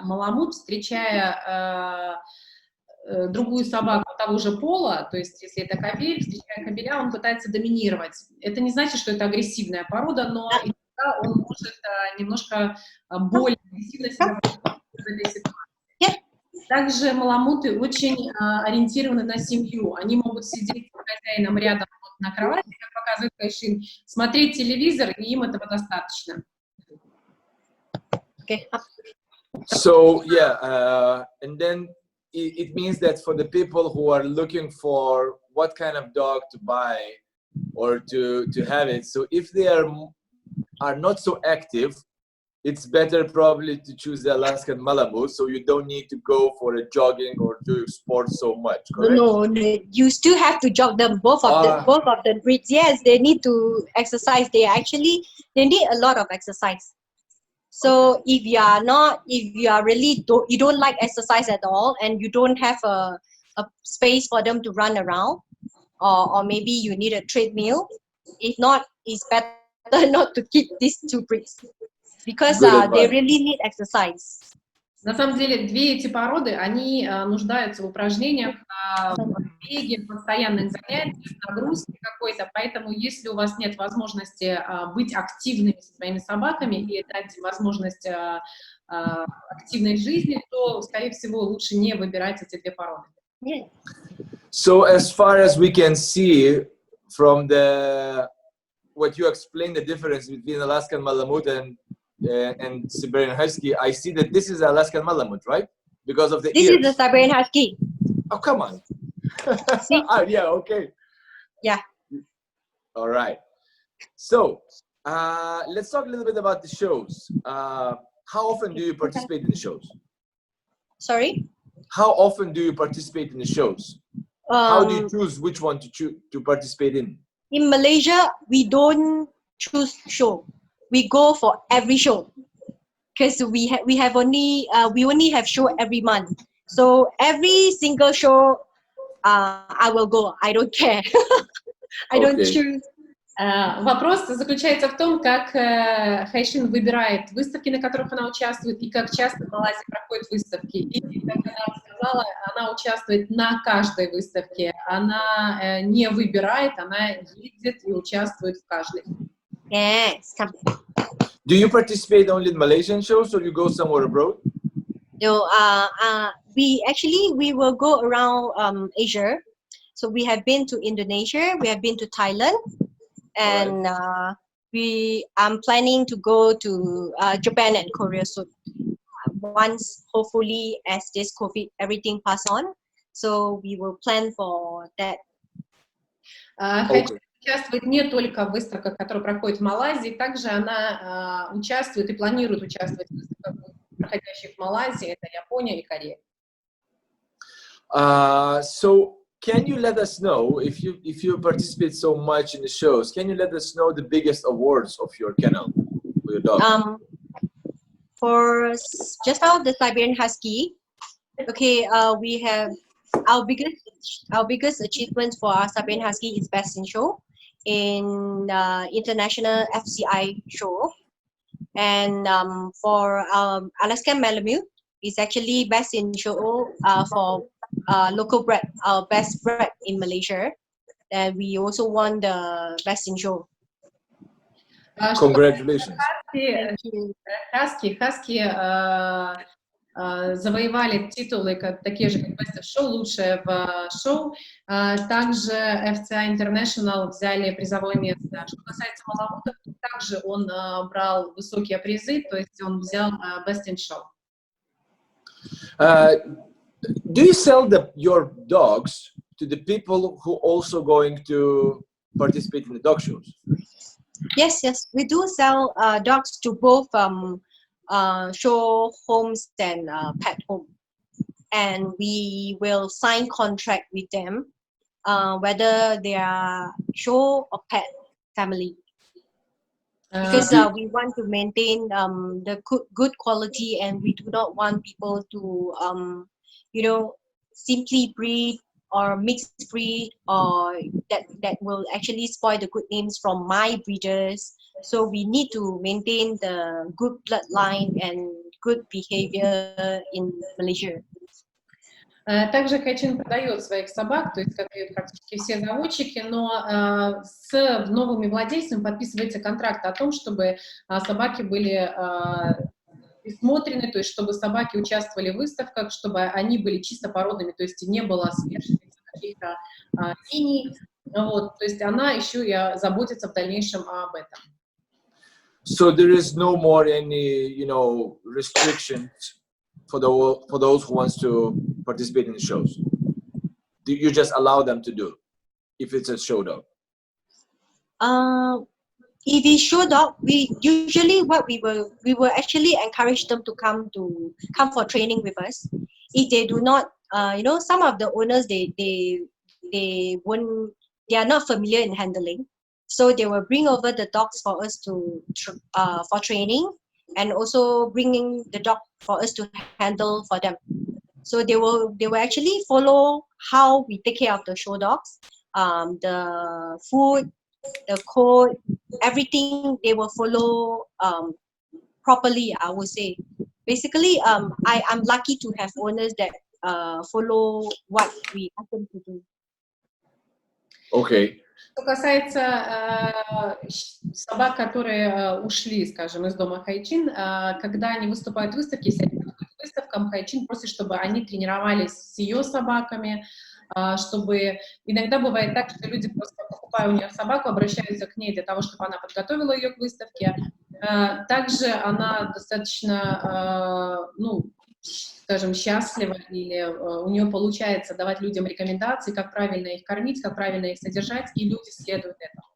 Маламут, встречая другую собаку того же пола, то есть если это кобель, встречая кобеля, он пытается доминировать. Это не значит, что это агрессивная порода, но иногда он может немножко более агрессивно себя проявить в этой ситуации. Также маламуты очень ориентированы на семью. Они могут сидеть с хозяином рядом на кровати, как показывает Кайшин, смотреть телевизор, и им этого достаточно. Okay. So yeah, and then it means that for the people who are looking for what kind of dog to buy or to have it, so if they are not so active, it's better probably to choose the Alaskan Malamute, so you don't need to go for a jogging or do sports so much, correct? No, you still have to jog them, both of the breeds. Yes, they need to exercise. They need a lot of exercise. So if you don't like exercise at all, and you don't have a space for them to run around, or maybe you need a treadmill, if not, it's better not to keep these two breeds, because they really need exercise. На самом деле, две эти породы, они нуждаются в упражнениях, в беге, в постоянных занятиях, в нагрузке какой-то, поэтому если у вас нет возможности быть активными со своими собаками и дать возможность активной жизни, то, скорее всего, лучше не выбирать эти две породы. So as far as we can see from what you explained, the difference between Alaskan Malamute and Siberian Husky, I see that this is Alaskan Malamute, right? Because of the ears. This is the Siberian Husky. Oh, come on. See? Yeah, okay. Yeah. All right. So let's talk a little bit about the shows. How often do you participate in the shows? Sorry? How often do you participate in the shows? How do you choose which one to participate in? In Malaysia, we don't choose show. We go for every show, because we only have show every month. So every single show, I will go. I don't care. I don't choose. Вопрос заключается в том, как Хайшин выбирает выставки, на которых она участвует, и как часто в Малайзии проходят выставки. И, как она сказала, она участвует на каждой выставке. Она не выбирает, она едет и участвует в каждой. Yes. Do you participate only in Malaysian shows, or you go somewhere abroad? No, we will go around Asia. So we have been to Indonesia, we have been to Thailand, and I'm planning to go to Japan and Korea soon. Once, hopefully, as this COVID everything pass on, so we will plan for that. Участвует не только в выставках, которые проходят в Малайзии, также она участвует и планирует участвовать в выставках, проходящих в Малайзии, это Япония и Корея. So can you let us know, if you participate so much in the shows, can you let us know the biggest awards of your kennel, for your dog? For just now, the Siberian Husky, okay, we have our biggest achievement for our Siberian Husky is Best in Show in international FCI show, and for Alaskan Malamute is actually Best in Show for local bred, our best bred in Malaysia, and we also won the Best in Show. Congratulations. Хаски завоевали титулы, такие же, как Best of Show, лучшее в шоу. Также FCI International взяли призовое место. Что касается маламутов, также он брал высокие призы, то есть он взял Best in Show. Do you sell your dogs to the people who also going to participate in the dog shows? Yes, we do sell dogs to both show homes and pet home, and we will sign contract with them, whether they are show or pet family, because we want to maintain the good quality, and we do not want people to simply breed or mixed breed, or that will actually spoil the good names from my breeders. So we need to maintain the good bloodline and good behavior in Malaysia. Также Хайчин продает своих собак, то есть как и практически все заводчики, но с новыми владельцами подписывается контракт о том, чтобы собаки были присмотрены, то есть чтобы собаки участвовали в выставках, чтобы они были чисто породными, то есть не было смешанных каких-то линий. Вот, то есть она еще и заботится в дальнейшем об этом. So there is no more any, restrictions for those who wants to participate in the shows. You just allow them to do, if it's a show dog. If it's show dog, we usually we will actually encourage them to come for training with us. If they do not, some of the owners they are not familiar in handling, so they will bring over the dogs for us for training, and also bringing the dog for us to handle for them. So they will actually follow how we take care of the show dogs, the food, the code, everything they will follow properly, I would say. Basically, I'm lucky to have owners that follow what we ask them to do. Okay. Что касается собак, которые ушли, скажем, из дома Хайчин, когда они выступают в выставке, если они подходят к выставкам, Хайчин просит, чтобы они тренировались с ее собаками, чтобы... Иногда бывает так, что люди просто, покупая у нее собаку, обращаются к ней для того, чтобы она подготовила ее к выставке. Также она достаточно, скажем, счастлива, или у нее получается давать людям рекомендации, как правильно их кормить, как правильно их содержать, и люди следуют этому.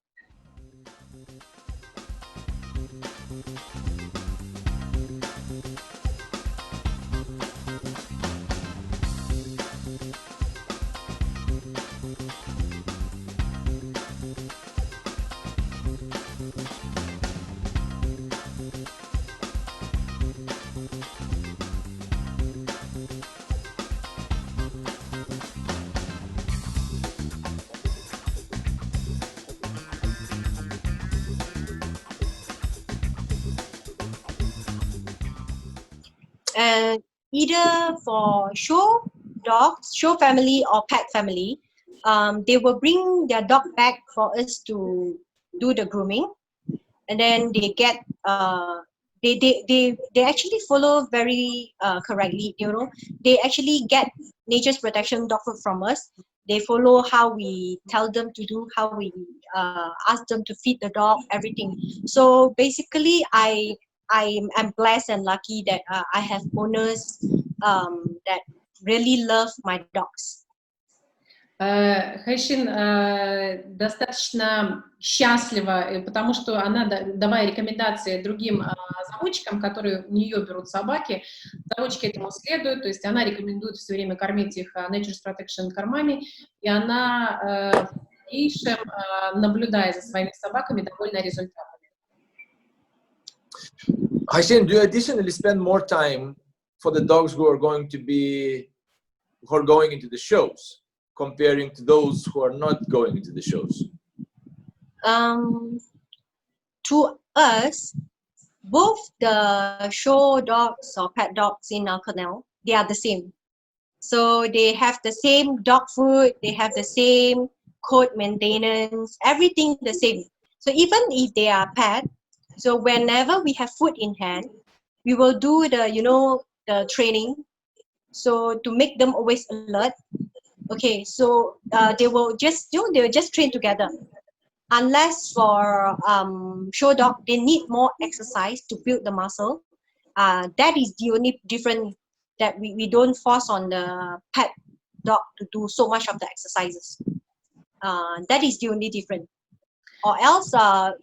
And either for show dogs, show family, or pet family, they will bring their dog back for us to do the grooming, and then they get they actually follow very correctly. They actually get nature's protection dog food from us. They follow how we tell them to do, how we ask them to feed the dog, everything. So basically, I am blessed and lucky that I have owners that really love my dogs. Хайшин достаточно счастлива, потому что она, давая рекомендации другим заводчикам, которые у нее берут собаки, заводчики этому следуют, то есть она рекомендует все время кормить их Nature's Protection кормами, и она в дальнейшем, наблюдая за своими собаками, довольна результатами. Hyacinth, do you additionally spend more time for the dogs who are going into the shows, comparing to those who are not going into the shows? To us, both the show dogs or pet dogs in our kennel, they are the same. So they have the same dog food, they have the same coat maintenance, everything the same. So even if they are pet, so whenever we have food in hand, we will do the training, so to make them always alert. Okay, so they will just train together. Unless for show dog, they need more exercise to build the muscle. That is the only difference, that we don't force on the pet dog to do so much of the exercises. That is the only difference. Or else,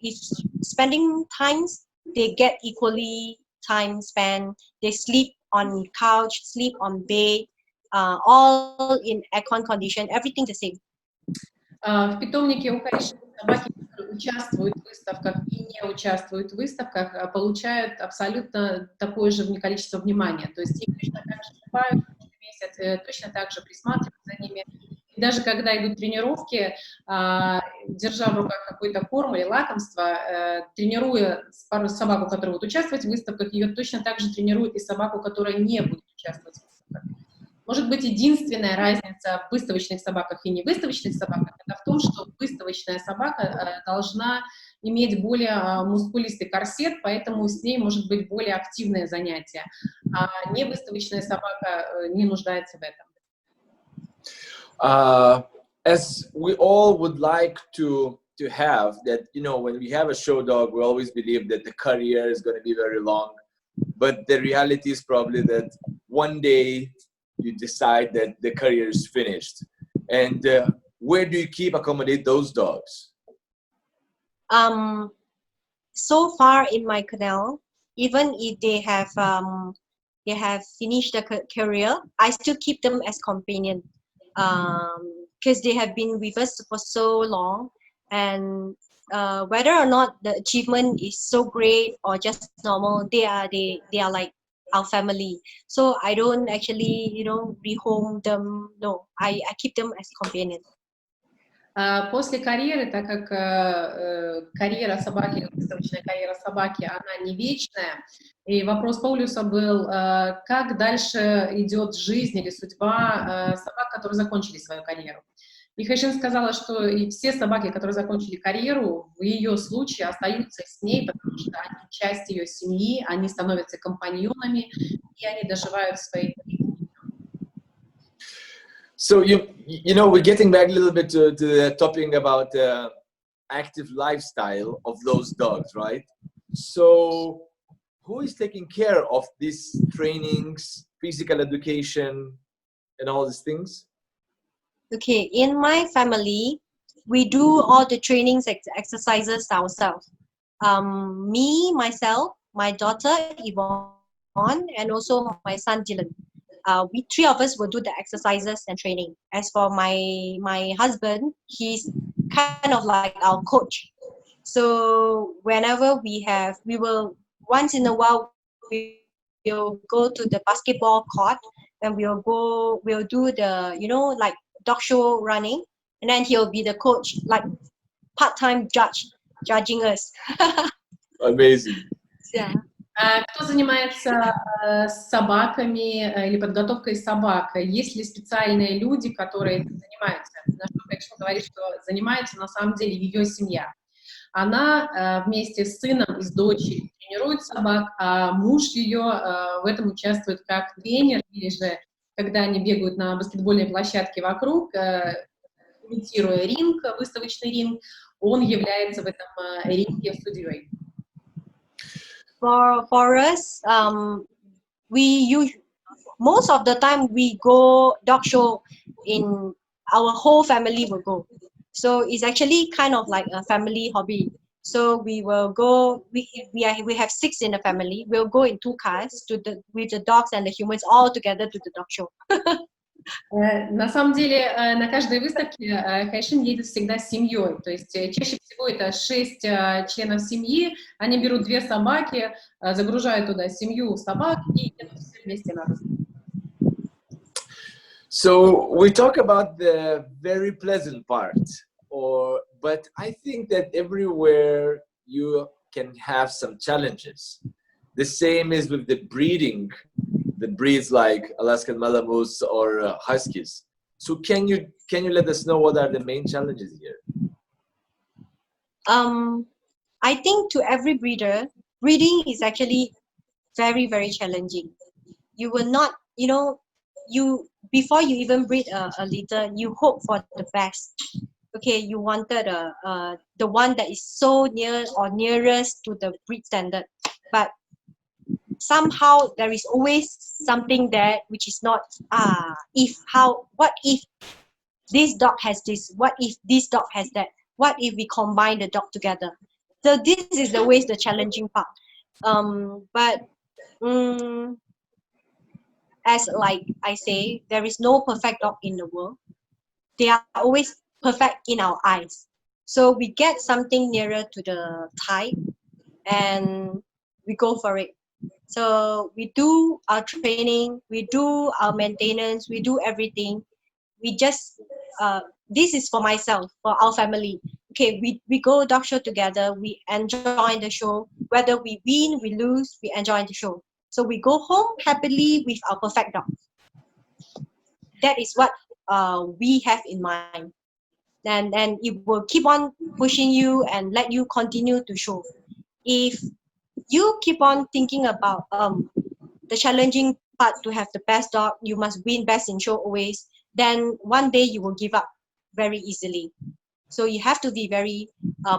if spending times, they get equally time spent. They sleep on couch, sleep on bed, all in aircon condition, everything the same. В питомнике у Хайшин собаки, которые участвуют в выставках и не участвуют в выставках, получают абсолютно такое же количество внимания. То есть их точно так же купают каждый месяц, точно так же присматривают за ними. И даже когда идут тренировки, держа в руках какой-то корм или лакомство, тренируя собаку, которая будет участвовать в выставках, ее точно так же тренируют и собаку, которая не будет участвовать в выставках. Может быть, единственная разница в выставочных собаках и невыставочных собаках это в том, что выставочная собака должна иметь более мускулистый корсет, поэтому с ней может быть более активное занятие, а невыставочная собака не нуждается в этом. As we all would like to have that, you know, when we have a show dog, we always believe that the career is going to be very long, but the reality is probably that one day you decide that the career is finished. And where do you accommodate those dogs? So far in my kennel, even if they have finished their career, I still keep them as companion. Because they have been with us for so long, and whether or not the achievement is so great or just normal, they are like our family. So I don't actually, you know, rehome them. No, I keep them as companions. После карьеры, так как карьера собаки, выставочная карьера собаки, она не вечная, и вопрос Паулюса был, как дальше идет жизнь или судьба собак, которые закончили свою карьеру. И Хайшин сказала, что и все собаки, которые закончили карьеру, в ее случае остаются с ней, потому что они часть ее семьи, они становятся компаньонами, и они доживают свои. So you know, we're getting back a little bit to the topic about the active lifestyle of those dogs, right? So who is taking care of these trainings, physical education, and all these things? Okay, in my family, we do all the trainings exercises ourselves. Me, myself, my daughter Yvonne, and also my son Dylan. We three of us will do the exercises and training. As for my husband, he's kind of like our coach. So whenever we will once in a while we'll go to the basketball court and we'll do the, you know, like dog show running, and then he'll be the coach, like part-time judge, judging us. Amazing. Yeah. Кто занимается собаками или подготовкой собак? Есть ли специальные люди, которые этим занимаются? На что Кэкшин говорит, что занимается на самом деле ее семья. Она вместе с сыном и с дочерью тренирует собак, а муж ее в этом участвует как тренер, или же, когда они бегают на баскетбольной площадке вокруг, имитируя ринг, выставочный ринг, он является в этом ринге судьей. For us, most of the time we go dog show in our whole family will go. So it's actually kind of like a family hobby. So we will go. We have 6 in the family. We'll go in 2 cars with the dogs and the humans all together to the dog show. На самом деле, на каждой выставке Хайшин едет всегда с семьей, то есть чаще всего это 6 членов семьи, они берут 2 собаки, загружают туда семью собак и едут все вместе на выставку. So we talk about the very pleasant part, but I think that everywhere you can have some challenges. The same is with the breeding. The breeds like Alaskan Malamutes or Huskies. So can you let us know what are the main challenges here? I think to every breeder, breeding is actually very, very challenging. You will not, you know, before you even breed a litter, you hope for the best. Okay, you wanted the one that is so near or nearest to the breed standard, but somehow there is always something there which is not what if this dog has this, what if this dog has that, what if we combine the dog together. So this is always the challenging part. But as like I say, there is no perfect dog in the world. They are always perfect in our eyes. So we get something nearer to the type and we go for it. So we do our training, we do our maintenance, we do everything. we just, this is for myself, for our family. Okay, we go dog show together, we enjoy the show. Whether we win, we lose, we enjoy the show. So we go home happily with our perfect dog. That is what we have in mind. And it will keep on pushing you and let you continue to show. If you keep on thinking about the challenging part to have the best dog, you must win best in show always, then one day you will give up very easily. So you have to be very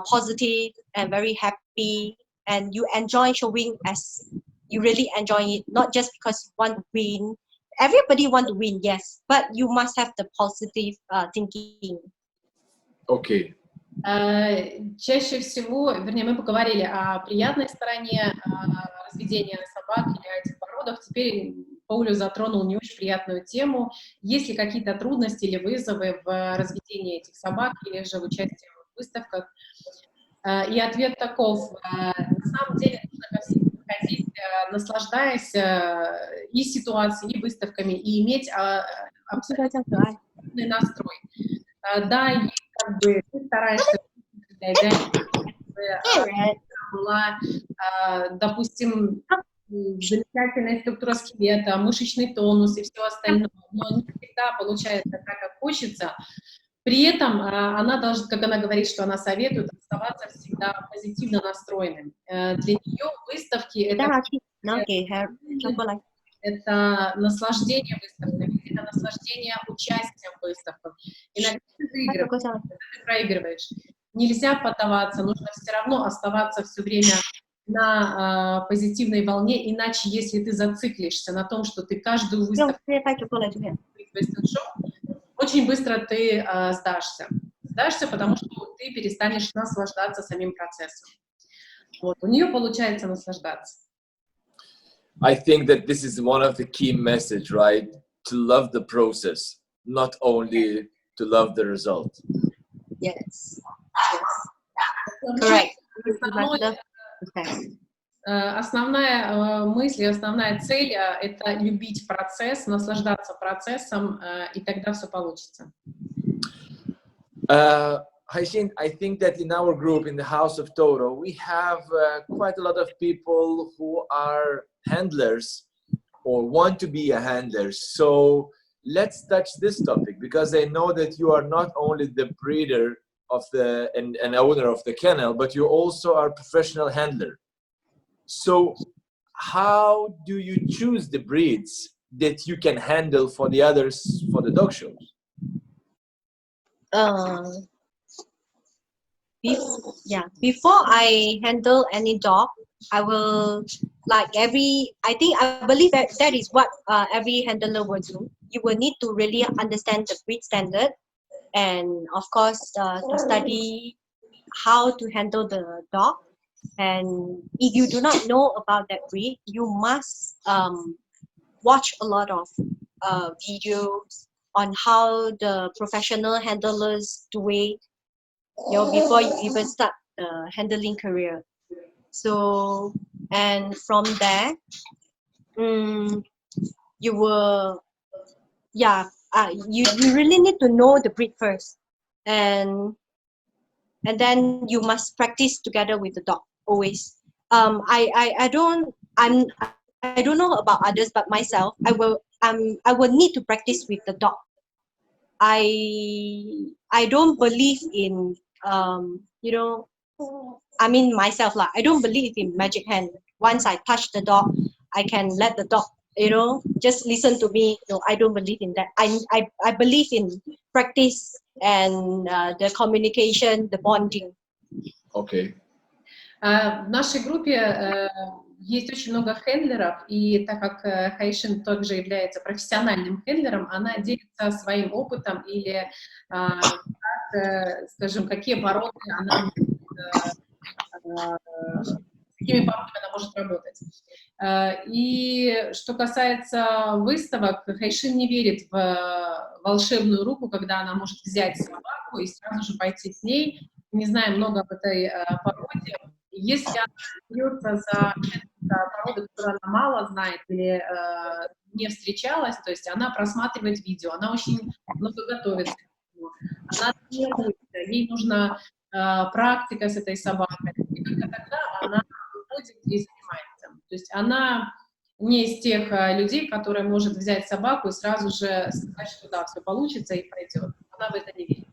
positive and very happy, and you enjoy showing as you really enjoy it, not just because you want to win. Everybody want to win, yes, but you must have the positive thinking. Okay. Чаще всего, вернее, мы поговорили о приятной стороне разведения собак или о этих породах. Теперь Паулю затронул не очень приятную тему. Есть ли какие-то трудности или вызовы в разведении этих собак или же в участии в выставках? И ответ таков. На самом деле нужно ко всему подходить, наслаждаясь и ситуацией, и выставками, и иметь абсолютно настрой. Да, есть как бы ты стараешься, была, допустим, замечательная структура скелета, мышечный тонус и все остальное, но не всегда получается так, как хочется. При этом она должна, как она говорит, что она советует, оставаться всегда позитивно настроенным. Для нее выставки это наслаждение выставками, это наслаждение участием в выставках. Иногда ты выигрываешь, иногда ты проигрываешь. Нельзя поддаваться, нужно все равно оставаться все время на позитивной волне, иначе если ты зациклишься на том, что ты каждую выставку очень быстро ты сдашься. Сдашься, потому что ты перестанешь наслаждаться самим процессом. Вот. У нее получается наслаждаться. I think that this is one of the key message, right? To love the process, not only to love the result. Yes. Correct. Основная мысль, основная цель — это любить процесс, наслаждаться процессом, и тогда все получится. Hyacinth, I think that in our group, in the House of Toro, we have quite a lot of people who are handlers or want to be a handler. So let's touch this topic, because I know that you are not only the breeder of and owner of the kennel, but you also are a professional handler. So how do you choose the breeds that you can handle for the others, for the dog shows? Before I handle any dog, I will, I believe that is what every handler will do. You will need to really understand the breed standard, and of course to study how to handle the dog. And if you do not know about that breed, you must watch a lot of videos on how the professional handlers do it, before you even start the handling career. So, and from there, you will, you really need to know the breed first, and then you must practice together with the dog always. I don't know about others, but myself, I will need to practice with the dog. I don't believe in myself, I don't believe in magic hand. Once I touch the dog, I can let the dog just listen to me. No, I don't believe in that. I believe in practice and the communication, the bonding. Okay. В нашей группе есть очень много хендлеров, и так как Hyacinth также является профессиональным хендлером, она делится своим опытом или, скажем, какие породы она с какими породами она может работать. И что касается выставок, Hyacinth не верит в волшебную руку, когда она может взять собаку и сразу же пойти с ней. Не знаю много об этой породе. Если она берется за породу, которую она мало знает или не встречалась, то есть она просматривает видео, она очень много готовится. Она тренируется, ей нужна практика с этой собакой. И только тогда она выходит и занимается. То есть она не из тех людей, которые может взять собаку и сразу же сказать, что да, все получится и пойдет. Она в это не верит.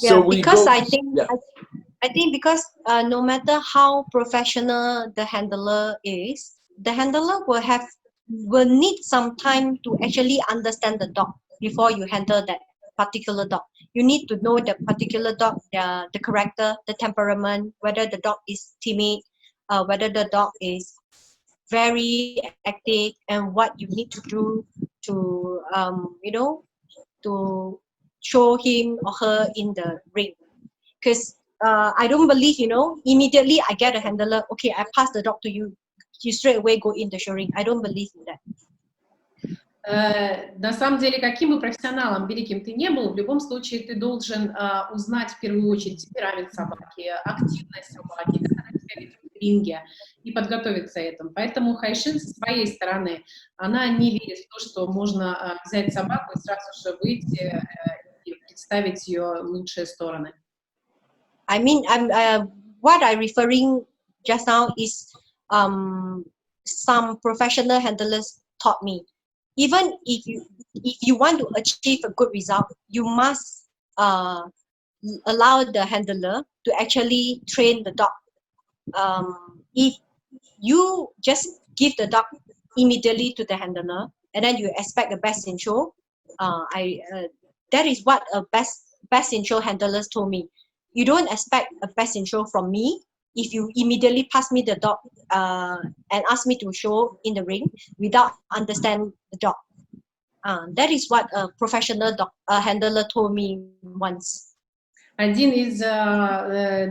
Yeah, because I think because no matter how professional the handler is, the handler will need some time to actually understand the dog before you handle that particular dog. You need to know the particular dog, the character, the temperament, whether the dog is timid, whether the dog is very active, and what you need to do to to show him or her in the ring. Because I don't believe, immediately I get a handler, okay, I pass the dog to you, you straight away go in the show ring. I don't believe in that. На самом деле, каким бы профессионалом великим ты не был, в любом случае ты должен узнать в первую очередь темперамент собаки, активность собаки, как она себя ведет в ринге, и подготовиться к этому. Поэтому Хайшин со своей стороны, она не верит в то, что можно взять собаку и сразу же выйти и представить ее лучшие стороны. I mean, what I'm referring just now is some professional handlers taught me. Even if you want to achieve a good result, you must allow the handler to actually train the dog. If you just give the dog immediately to the handler and then you expect the best in show, that is what a best in show handlers told me. You don't expect a best in show from me if you immediately pass me the dog and ask me to show in the ring without understanding the dog. That is what a professional handler told me once. Один из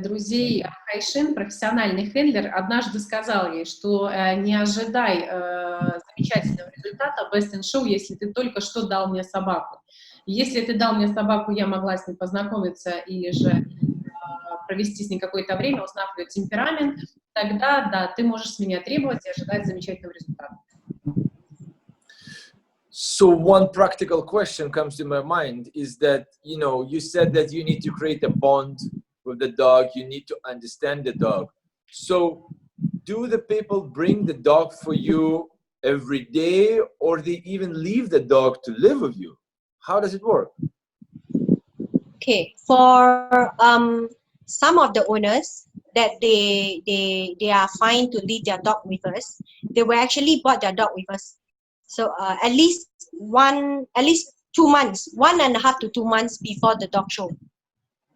друзей Хайшин, профессиональный хендлер, однажды сказал ей, что не ожидай замечательного результата best in show, если ты только что дал мне собаку. Если ты дал мне собаку, я могла с ней познакомиться или же провести с ней какое-то время, узнав ее темперамент, тогда, да, ты можешь с меня требовать и ожидать замечательного результата. So one practical question comes to my mind is that, you said that you need to create a bond with the dog, you need to understand the dog. So do the people bring the dog for you every day, or they even leave the dog to live with you? How does it work? Okay, for some of the owners that they are fine to leave their dog with us, they will actually bought their dog with us. So at least 2 months, 1.5 to 2 months before the dog show.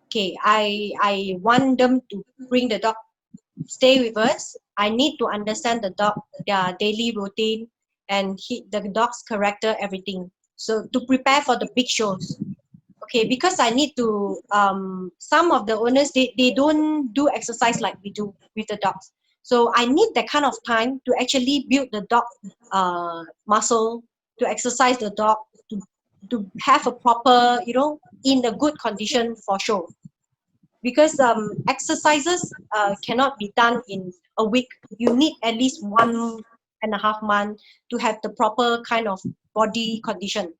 Okay, I want them to bring the dog, stay with us. I need to understand the dog, their daily routine, and the dog's character, everything. So to prepare for the big shows. Okay, because I need to, some of the owners, they don't do exercise like we do with the dogs. So I need that kind of time to actually build the dog muscle, to exercise the dog, to have a proper, in a good condition for show. Because exercises cannot be done in a week. You need at least 1.5 months to have the proper kind of body condition.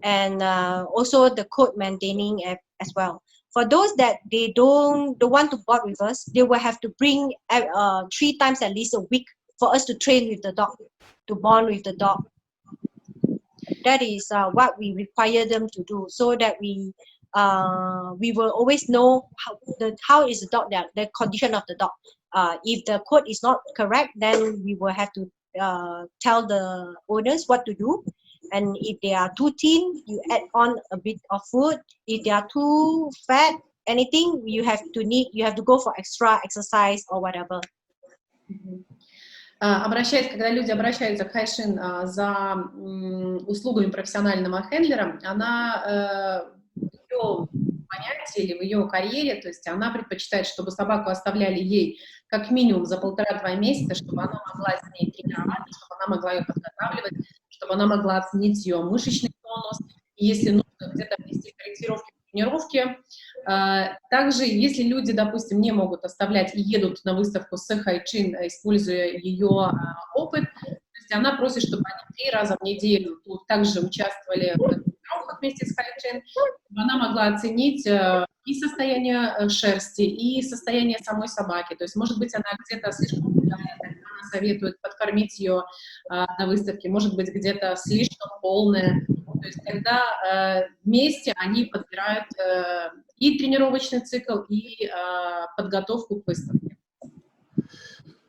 And also the coat maintaining as well. For those that they don't want to board with us, they will have to bring 3 times at least a week for us to train with the dog, to bond with the dog. That is what we require them to do, so that we will always know how is the dog, the condition of the dog. If the coat is not correct, then we will have to tell the owners what to do. And if they are too thin, you add on a bit of food. If they are too fat, anything, you have to go for extra exercise or whatever. Когда люди обращаются к Хайшин за услугами профессионального хендлера, она в ее понятии или в ее карьере, то есть она предпочитает, чтобы собаку оставляли ей как минимум за 1,5-2 месяца, чтобы она могла с ней тренироваться, чтобы она могла ее подготавливать, чтобы она могла оценить ее мышечный тонус, и если нужно где-то внести корректировки в тренировке. Также, если люди, допустим, не могут оставлять и едут на выставку с Хайшин, используя ее опыт, то есть она просит, чтобы они 3 раза в неделю тут также участвовали в вместе с Хайшин, она могла оценить и состояние шерсти, и состояние самой собаки. То есть, может быть, она где-то слишком она советует подкормить ее на выставке, может быть, где-то слишком полная. То есть, тогда вместе они подбирают и тренировочный цикл, и подготовку к выставке.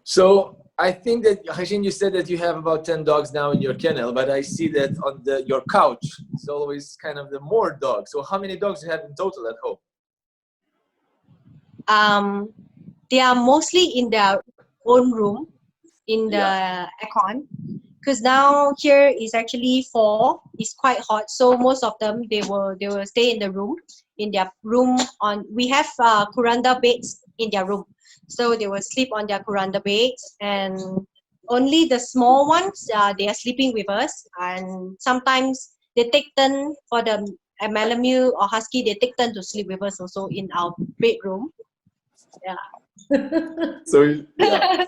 So I think that, Hyacinth, you said that you have about 10 dogs now in your kennel, but I see that on your couch, it's always kind of the more dogs. So how many dogs do you have in total at home? They are mostly in their own room, in the aircon. Because now here is actually fall. It's quite hot, so most of them they will stay in the room, in their room. We have kuranda beds in their room, so they will sleep on their kuranda beds. And only the small ones they are sleeping with us. And sometimes they take turn for the Malamute or Husky. They take turn to sleep with us also in our bedroom. Yeah. So yeah.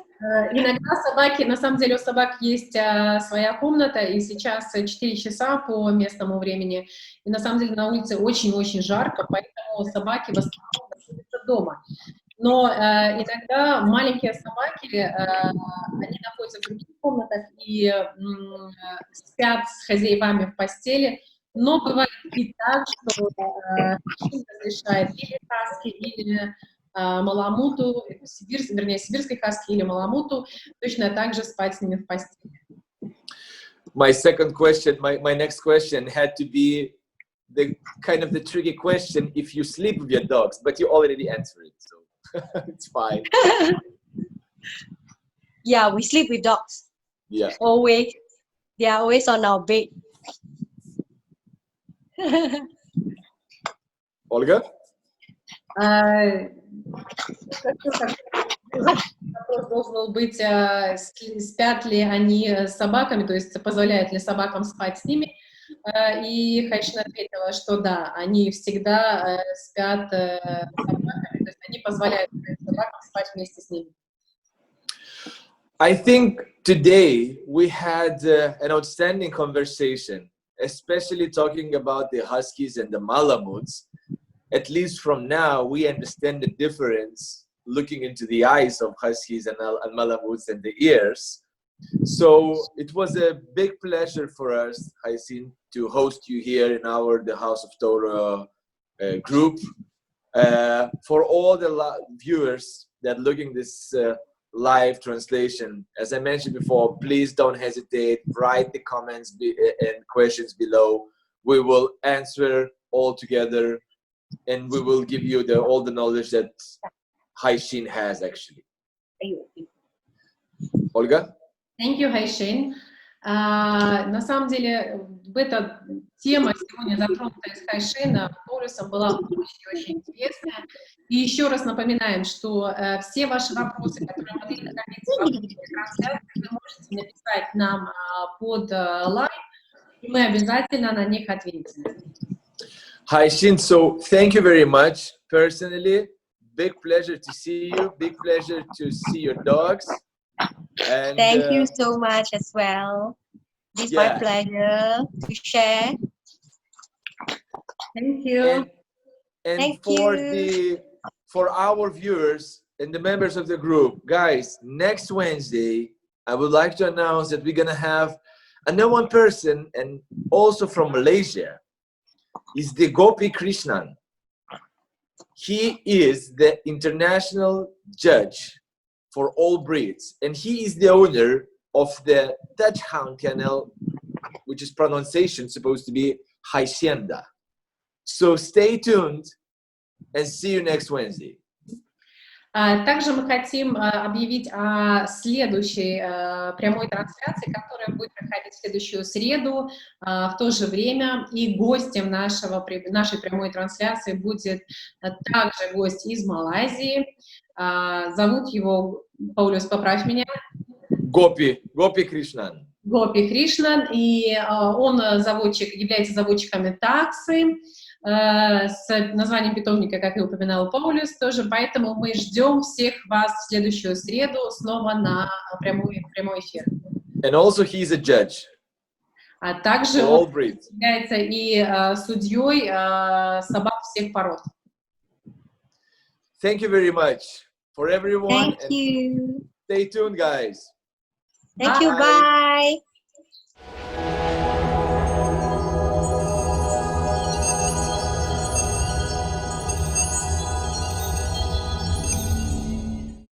Иногда собаки, на самом деле у собак есть своя комната, и сейчас 4 часа по местному времени, и на самом деле на улице очень-очень жарко, поэтому собаки в основном находятся дома. Но иногда маленькие собаки, они находятся в других комнатах и спят с хозяевами в постели, но бывает и так, что разрешает или хаски, или маламуту, сибирской хаски или маламуту, точно так же спать с ними в постели. My second question, my next question had to be the kind of the tricky question if you sleep with your dogs, but you already answered it, so it's fine. Yeah, we sleep with dogs. Yeah. Always. They are always on our bed. Olga? Вопрос должен быть, спят ли они с собаками, то есть позволяет ли собакам спать с ними. И Хайшин ответила, что да, они всегда спят с собаками, то есть они позволяют собакам спать вместе с ними. I think today we had an outstanding conversation, especially talking about the Huskies and the Malamutes. At least from now, we understand the difference looking into the eyes of Huskies and Malamutes and the ears. So it was a big pleasure for us, Hyacinth, to host you here in the House of Torah group. For all the viewers that are looking this live translation, as I mentioned before, please don't hesitate. Write the comments and questions below. We will answer all together, and we will give you all the knowledge that Hyacinth has actually. Olga? Thank you, Хайшин. На самом деле, эта тема сегодня затронутая с Хайшином, полюсом, была очень-очень интересная. И еще раз напоминаем, что все ваши вопросы, которые могли находиться в трансляции, вы можете написать нам под лайв, и мы обязательно на них ответим. Hyacinth, so thank you very much. Personally, big pleasure to see you. Big pleasure to see your dogs. And, thank you so much as well. It's my pleasure to share. Thank you. And thank for our viewers and the members of the group, guys, next Wednesday, I would like to announce that we're going to have another one person, and also from Malaysia, is the Gopi Krishnan. He is the international judge for all breeds, and he is the owner of the Dutch Hound kennel, which is pronunciation supposed to be Hacienda. So stay tuned and see you next Wednesday. Также мы хотим объявить о следующей прямой трансляции, которая будет проходить в следующую среду в то же время. И гостем нашей прямой трансляции будет также гость из Малайзии. Зовут его, Паулюс, поправь меня. Гопи Кришнан. Гопи Кришнан, и он является заводчиками таксы, с названием питомника, как и упоминал Паулюс, тоже, поэтому мы ждем всех вас в следующую среду снова на прямой эфир. And also he is a judge. А также For all он breeds. является и судьей собак всех пород. Thank you very much for everyone. Thank you. Stay tuned, guys. Thank you. Bye. Bye.